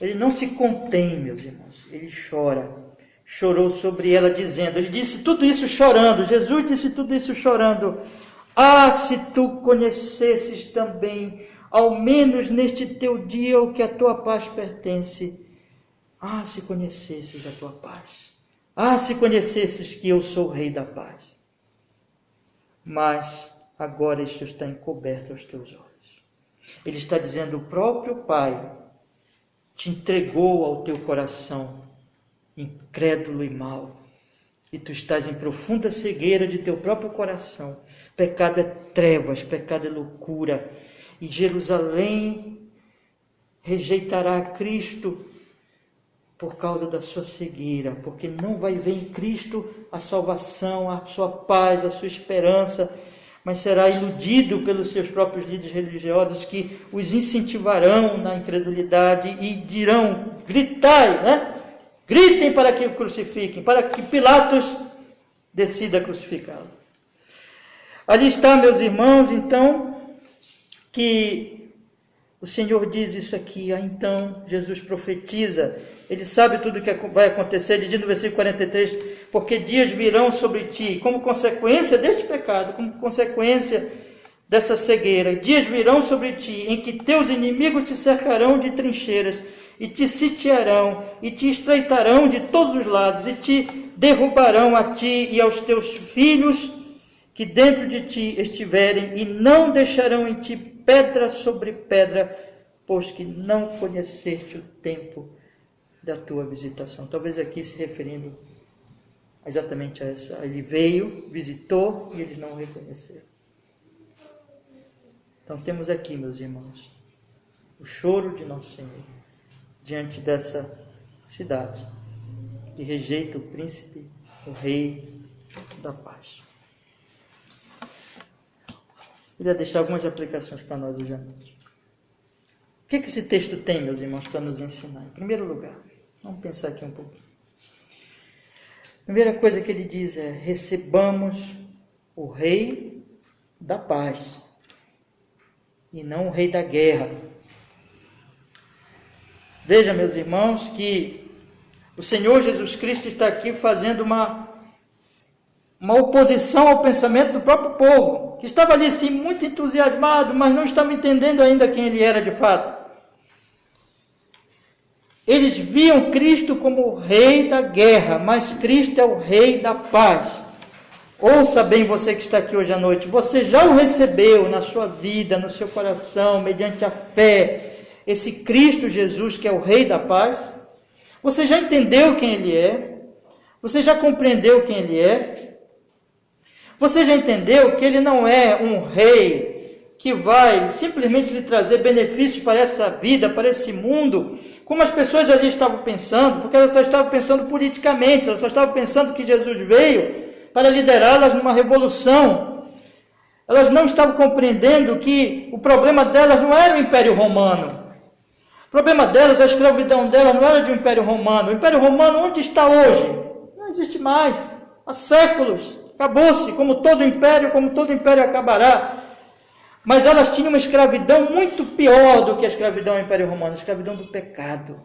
ele não se contém, meus irmãos, ele chorou sobre ela dizendo, ele disse tudo isso chorando, Jesus disse tudo isso chorando, se tu conhecesses também, ao menos neste teu dia, o que a tua paz pertence, se conhecesses a tua paz, se conhecesses que eu sou o Rei da paz, mas agora isto está encoberto aos teus olhos. Ele está dizendo, o próprio Pai te entregou ao teu coração, incrédulo e mau, e tu estás em profunda cegueira de teu próprio coração. Pecado é trevas, pecado é loucura, e Jerusalém rejeitará a Cristo por causa da sua cegueira, porque não vai ver em Cristo a salvação, a sua paz, a sua esperança, mas será iludido pelos seus próprios líderes religiosos que os incentivarão na incredulidade e dirão, gritai, né? Gritem para que o crucifiquem, para que Pilatos decida crucificá-lo. Ali está, meus irmãos, então, que o Senhor diz isso aqui, então Jesus profetiza, ele sabe tudo o que vai acontecer, ele diz no versículo 43, porque dias virão sobre ti, como consequência deste pecado, como consequência dessa cegueira, dias virão sobre ti, em que teus inimigos te cercarão de trincheiras, e te sitiarão, e te estreitarão de todos os lados, e te derrubarão a ti e aos teus filhos que dentro de ti estiverem, e não deixarão em ti pedra sobre pedra, pois que não conheceste o tempo da tua visitação. Talvez aqui se referindo exatamente a essa. Ele veio, visitou e eles não o reconheceram. Então temos aqui, meus irmãos, o choro de nosso Senhor diante dessa cidade que rejeita o príncipe, o rei da paz. Queria deixar algumas aplicações para nós hoje à noite. O que esse texto tem, meus irmãos, para nos ensinar? Em primeiro lugar, vamos pensar aqui um pouquinho. A primeira coisa que ele diz é, recebamos o rei da paz e não o rei da guerra. Veja, meus irmãos, que o Senhor Jesus Cristo está aqui fazendo uma oposição ao pensamento do próprio povo, que estava ali sim muito entusiasmado, mas não estava entendendo ainda quem ele era de fato. Eles viam Cristo como o rei da guerra, mas Cristo é o rei da paz. Ouça bem, você que está aqui hoje à noite, você já o recebeu na sua vida, no seu coração, mediante a fé, esse Cristo Jesus que é o rei da paz? Você já entendeu quem ele é? Você já compreendeu quem ele é? Você já entendeu que ele não é um rei que vai simplesmente lhe trazer benefícios para essa vida, para esse mundo, como as pessoas ali estavam pensando, porque elas só estavam pensando politicamente, elas só estavam pensando que Jesus veio para liderá-las numa revolução. Elas não estavam compreendendo que o problema delas não era o Império Romano. O problema delas, a escravidão delas não era de um Império Romano. O Império Romano onde está hoje? Não existe mais. Há séculos. Acabou-se, como todo império acabará. Mas elas tinham uma escravidão muito pior do que a escravidão do Império Romano, a escravidão do pecado.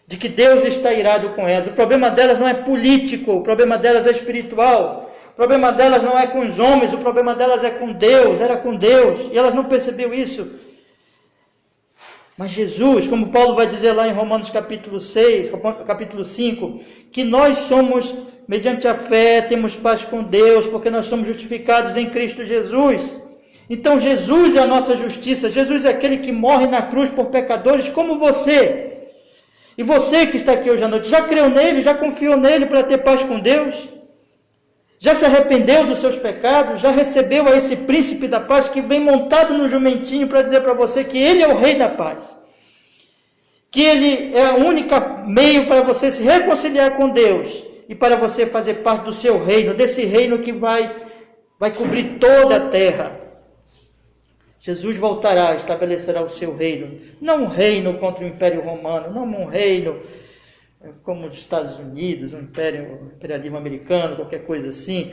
De que Deus está irado com elas. O problema delas não é político, o problema delas é espiritual. O problema delas não é com os homens, o problema delas é com Deus, era com Deus. E elas não perceberam isso. Mas Jesus, como Paulo vai dizer lá em Romanos capítulo 6, capítulo 5, que nós somos, mediante a fé, temos paz com Deus, porque nós somos justificados em Cristo Jesus. Então Jesus é a nossa justiça, Jesus é aquele que morre na cruz por pecadores como você. E você que está aqui hoje à noite, já creu nele, já confiou nele para ter paz com Deus? Já se arrependeu dos seus pecados? Já recebeu a esse príncipe da paz que vem montado no jumentinho para dizer para você que ele é o rei da paz? Que ele é o único meio para você se reconciliar com Deus e para você fazer parte do seu reino, desse reino que vai cobrir toda a terra. Jesus voltará, estabelecerá o seu reino. Não um reino contra o Império Romano, não um reino como os Estados Unidos, um imperialismo americano, qualquer coisa assim,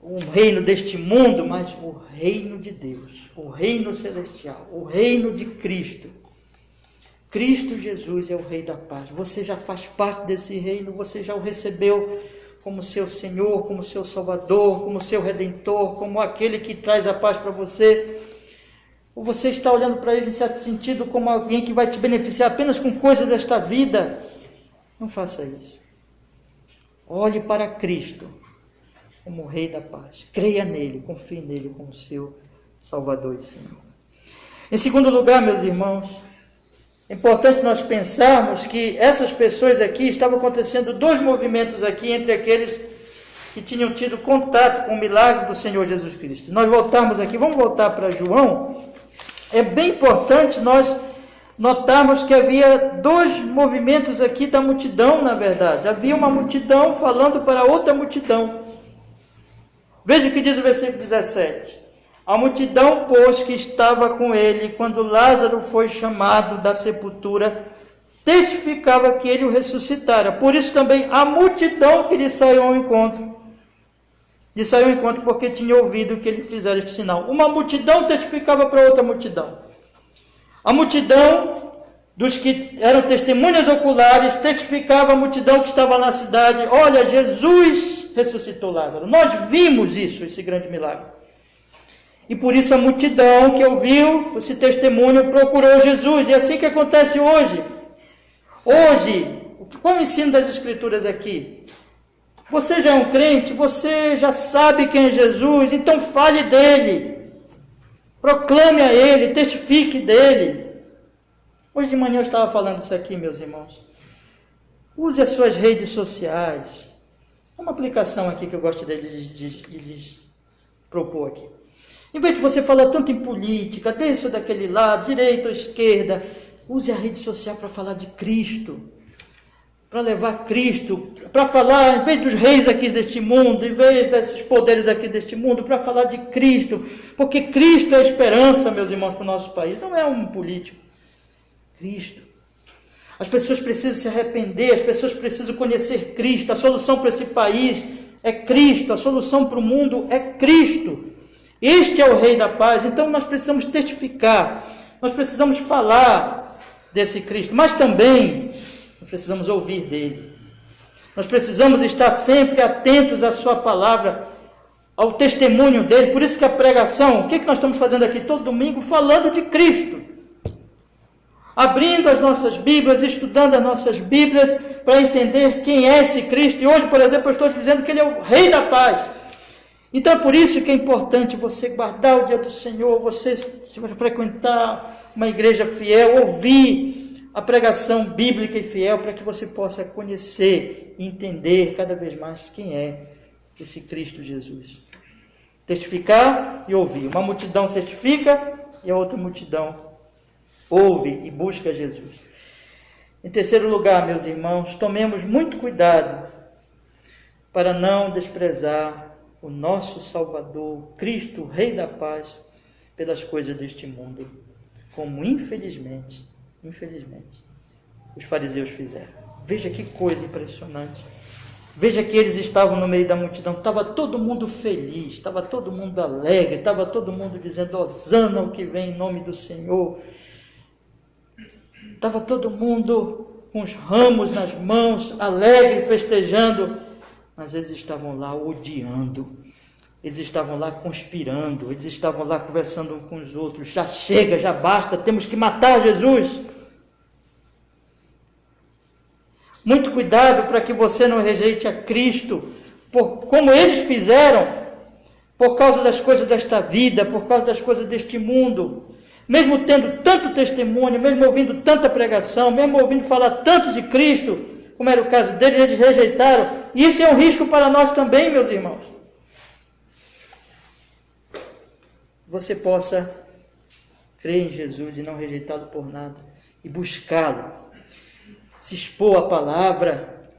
um reino deste mundo, mas o reino de Deus, o reino celestial, o reino de Cristo. Cristo Jesus é o Rei da paz. Você já faz parte desse reino, você já o recebeu como seu Senhor, como seu Salvador, como seu Redentor, como aquele que traz a paz para você. Ou você está olhando para ele, em certo sentido, como alguém que vai te beneficiar apenas com coisas desta vida? Não faça isso. Olhe para Cristo como o Rei da paz. Creia nele, confie nele como seu Salvador e Senhor. Em segundo lugar, meus irmãos, é importante nós pensarmos que essas pessoas aqui, estavam acontecendo dois movimentos aqui entre aqueles que tinham tido contato com o milagre do Senhor Jesus Cristo. Nós voltarmos aqui, vamos voltar para João. É bem importante nós notarmos que havia dois movimentos aqui da multidão, na verdade. Havia uma multidão falando para outra multidão. Veja o que diz o versículo 17. A multidão, pois, que estava com ele, quando Lázaro foi chamado da sepultura, testificava que ele o ressuscitara. Por isso também a multidão que lhe saiu ao encontro. Lhe saiu ao encontro porque tinha ouvido que ele fizera este sinal. Uma multidão testificava para outra multidão. A multidão dos que eram testemunhas oculares testificava a multidão que estava na cidade. Olha, Jesus ressuscitou Lázaro. Nós vimos isso, esse grande milagre. E por isso a multidão que ouviu esse testemunho procurou Jesus. E é assim que acontece hoje. Hoje, qual é o ensino das Escrituras aqui? Você já é um crente, você já sabe quem é Jesus, então fale dele. Proclame a ele, testifique dele. Hoje de manhã eu estava falando isso aqui, meus irmãos. Use as suas redes sociais. Uma aplicação aqui que eu gosto de lhes propor aqui. Em vez de você falar tanto em política, desse ou daquele lado, direita ou esquerda, use a rede social para falar de Cristo, para levar Cristo, para falar, em vez dos reis aqui deste mundo, em vez desses poderes aqui deste mundo, para falar de Cristo, porque Cristo é a esperança, meus irmãos, para o nosso país, não é um político, Cristo. As pessoas precisam se arrepender, as pessoas precisam conhecer Cristo, a solução para esse país é Cristo, a solução para o mundo é Cristo. Este é o Rei da paz, então nós precisamos testificar, nós precisamos falar desse Cristo, mas também nós precisamos ouvir dele. Nós precisamos estar sempre atentos à sua palavra, ao testemunho dele. Por isso que a pregação, o que nós estamos fazendo aqui todo domingo? Falando de Cristo. Abrindo as nossas Bíblias, estudando as nossas Bíblias, para entender quem é esse Cristo. E hoje, por exemplo, eu estou dizendo que ele é o Rei da paz. Então é por isso que é importante você guardar o dia do Senhor, você se frequentar uma igreja fiel, ouvir a pregação bíblica e fiel, para que você possa conhecer e entender cada vez mais quem é esse Cristo Jesus. Testificar e ouvir. Uma multidão testifica e a outra multidão ouve e busca Jesus. Em terceiro lugar, meus irmãos, tomemos muito cuidado para não desprezar o nosso Salvador, Cristo, Rei da paz, pelas coisas deste mundo, como infelizmente, os fariseus fizeram. Veja que coisa impressionante. Veja que eles estavam no meio da multidão, estava todo mundo feliz, estava todo mundo alegre, estava todo mundo dizendo, hosana o que vem em nome do Senhor. Estava todo mundo com os ramos nas mãos, alegre, festejando, mas eles estavam lá odiando, eles estavam lá conspirando, eles estavam lá conversando uns com os outros. Já chega, já basta, temos que matar Jesus. Muito cuidado para que você não rejeite a Cristo, como eles fizeram, por causa das coisas desta vida, por causa das coisas deste mundo. Mesmo tendo tanto testemunho, mesmo ouvindo tanta pregação, mesmo ouvindo falar tanto de Cristo, como era o caso deles, eles rejeitaram. E isso é um risco para nós também, meus irmãos. Você possa crer em Jesus e não rejeitá-lo por nada, e buscá-lo, se expor à palavra,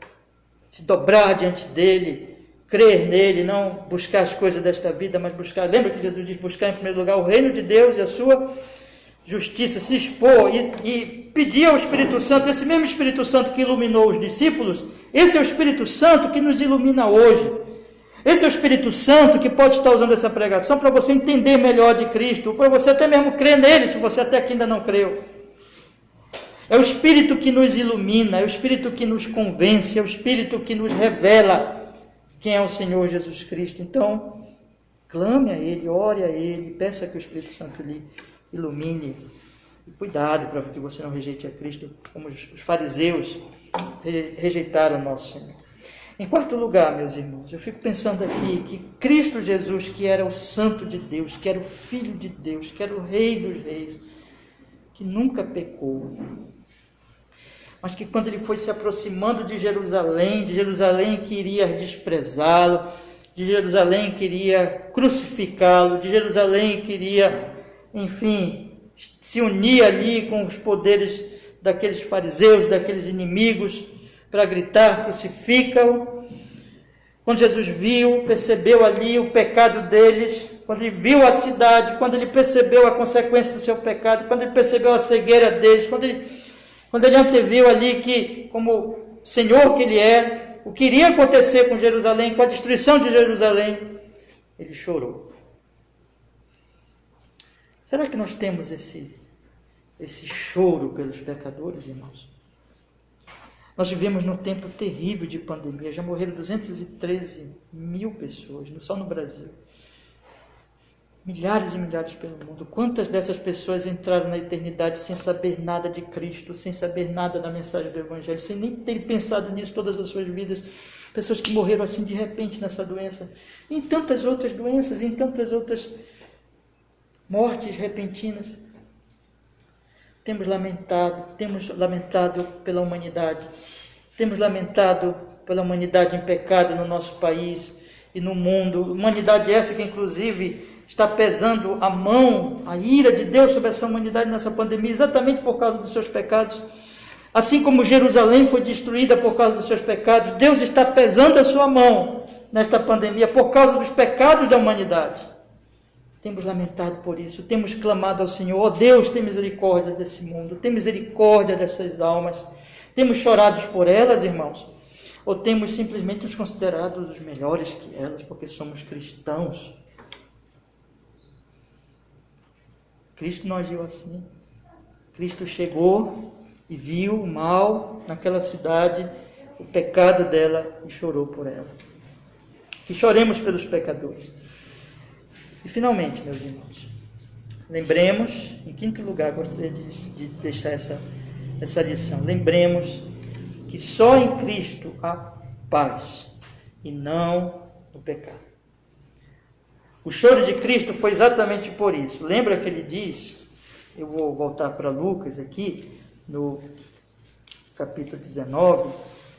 se dobrar diante dele, crer nele, não buscar as coisas desta vida, mas buscar, lembra que Jesus diz, buscar em primeiro lugar o reino de Deus e a sua justiça, se expor e pedir ao Espírito Santo, esse mesmo Espírito Santo que iluminou os discípulos, esse é o Espírito Santo que nos ilumina hoje. Esse é o Espírito Santo que pode estar usando essa pregação para você entender melhor de Cristo, para você até mesmo crer nele, se você até aqui ainda não creu. É o Espírito que nos ilumina, é o Espírito que nos convence, é o Espírito que nos revela quem é o Senhor Jesus Cristo. Então, clame a Ele, ore a Ele, peça que o Espírito Santo lhe ilumine. E cuidado para que você não rejeite a Cristo, como os fariseus rejeitaram o nosso Senhor. Em quarto lugar, meus irmãos, eu fico pensando aqui que Cristo Jesus, que era o Santo de Deus, que era o Filho de Deus, que era o Rei dos Reis, que nunca pecou, mas que quando ele foi se aproximando de Jerusalém queria desprezá-lo, de Jerusalém queria crucificá-lo, de Jerusalém queria, enfim, se unir ali com os poderes daqueles fariseus, daqueles inimigos, para gritar, crucifica-o. Quando Jesus viu, percebeu ali o pecado deles, quando ele viu a cidade, quando ele percebeu a consequência do seu pecado, quando ele percebeu a cegueira deles, quando ele anteviu ali que, como Senhor que ele é, o que iria acontecer com Jerusalém, com a destruição de Jerusalém, ele chorou. Será que nós temos esse choro pelos pecadores, irmãos? Nós vivemos num tempo terrível de pandemia, já morreram 213 mil pessoas, só no Brasil. Milhares e milhares pelo mundo. Quantas dessas pessoas entraram na eternidade sem saber nada de Cristo, sem saber nada da mensagem do Evangelho, sem nem terem pensado nisso todas as suas vidas? Pessoas que morreram assim de repente nessa doença. Em tantas outras doenças, em tantas outras mortes repentinas. Temos lamentado pela humanidade. Temos lamentado pela humanidade em pecado no nosso país e no mundo. Humanidade essa que, inclusive, está pesando a ira de Deus sobre essa humanidade nessa pandemia, exatamente por causa dos seus pecados. Assim como Jerusalém foi destruída por causa dos seus pecados, Deus está pesando a sua mão nesta pandemia por causa dos pecados da humanidade. Temos lamentado por isso, temos clamado ao Senhor, ó Deus, tem misericórdia desse mundo, tem misericórdia dessas almas. Temos chorado por elas, irmãos? Ou temos simplesmente nos considerado os melhores que elas, porque somos cristãos? Cristo não agiu assim. Cristo chegou e viu o mal naquela cidade, o pecado dela, e chorou por ela. Que choremos pelos pecadores. E finalmente, meus irmãos, lembremos, em quinto lugar, gostaria de deixar essa lição. Lembremos que só em Cristo há paz e não o pecado. O choro de Cristo foi exatamente por isso. Lembra que ele diz, eu vou voltar para Lucas aqui, no capítulo 19,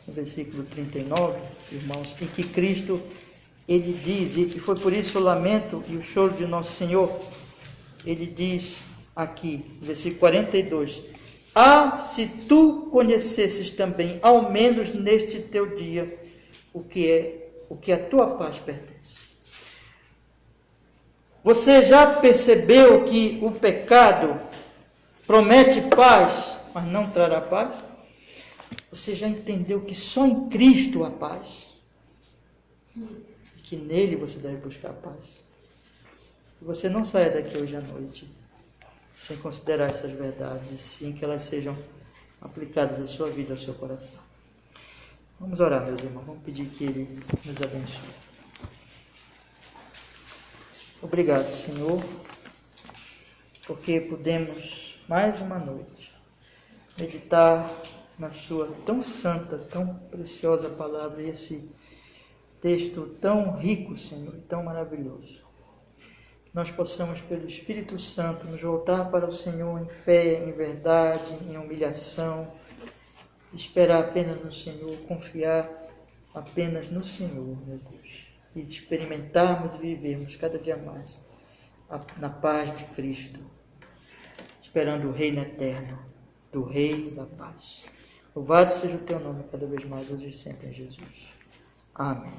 no versículo 39, irmãos, em que Cristo, ele diz, e foi por isso o lamento e o choro de nosso Senhor, ele diz aqui, no versículo 42, se tu conhecesses também, ao menos neste teu dia, o que a tua paz pertence. Você já percebeu que o pecado promete paz, mas não trará paz? Você já entendeu que só em Cristo há paz? Que nele você deve buscar paz. Que você não saia daqui hoje à noite sem considerar essas verdades, sem que elas sejam aplicadas à sua vida, ao seu coração. Vamos orar, meus irmãos, vamos pedir que Ele nos abençoe. Obrigado, Senhor, porque podemos mais uma noite meditar na sua tão santa, tão preciosa palavra, esse texto tão rico, Senhor, e tão maravilhoso. Que nós possamos, pelo Espírito Santo, nos voltar para o Senhor em fé, em verdade, em humilhação, esperar apenas no Senhor, confiar apenas no Senhor, meu Deus, e experimentarmos e vivermos cada dia mais na paz de Cristo, esperando o reino eterno, do reino da paz. Louvado seja o teu nome cada vez mais, hoje e sempre, em Jesus. Amém.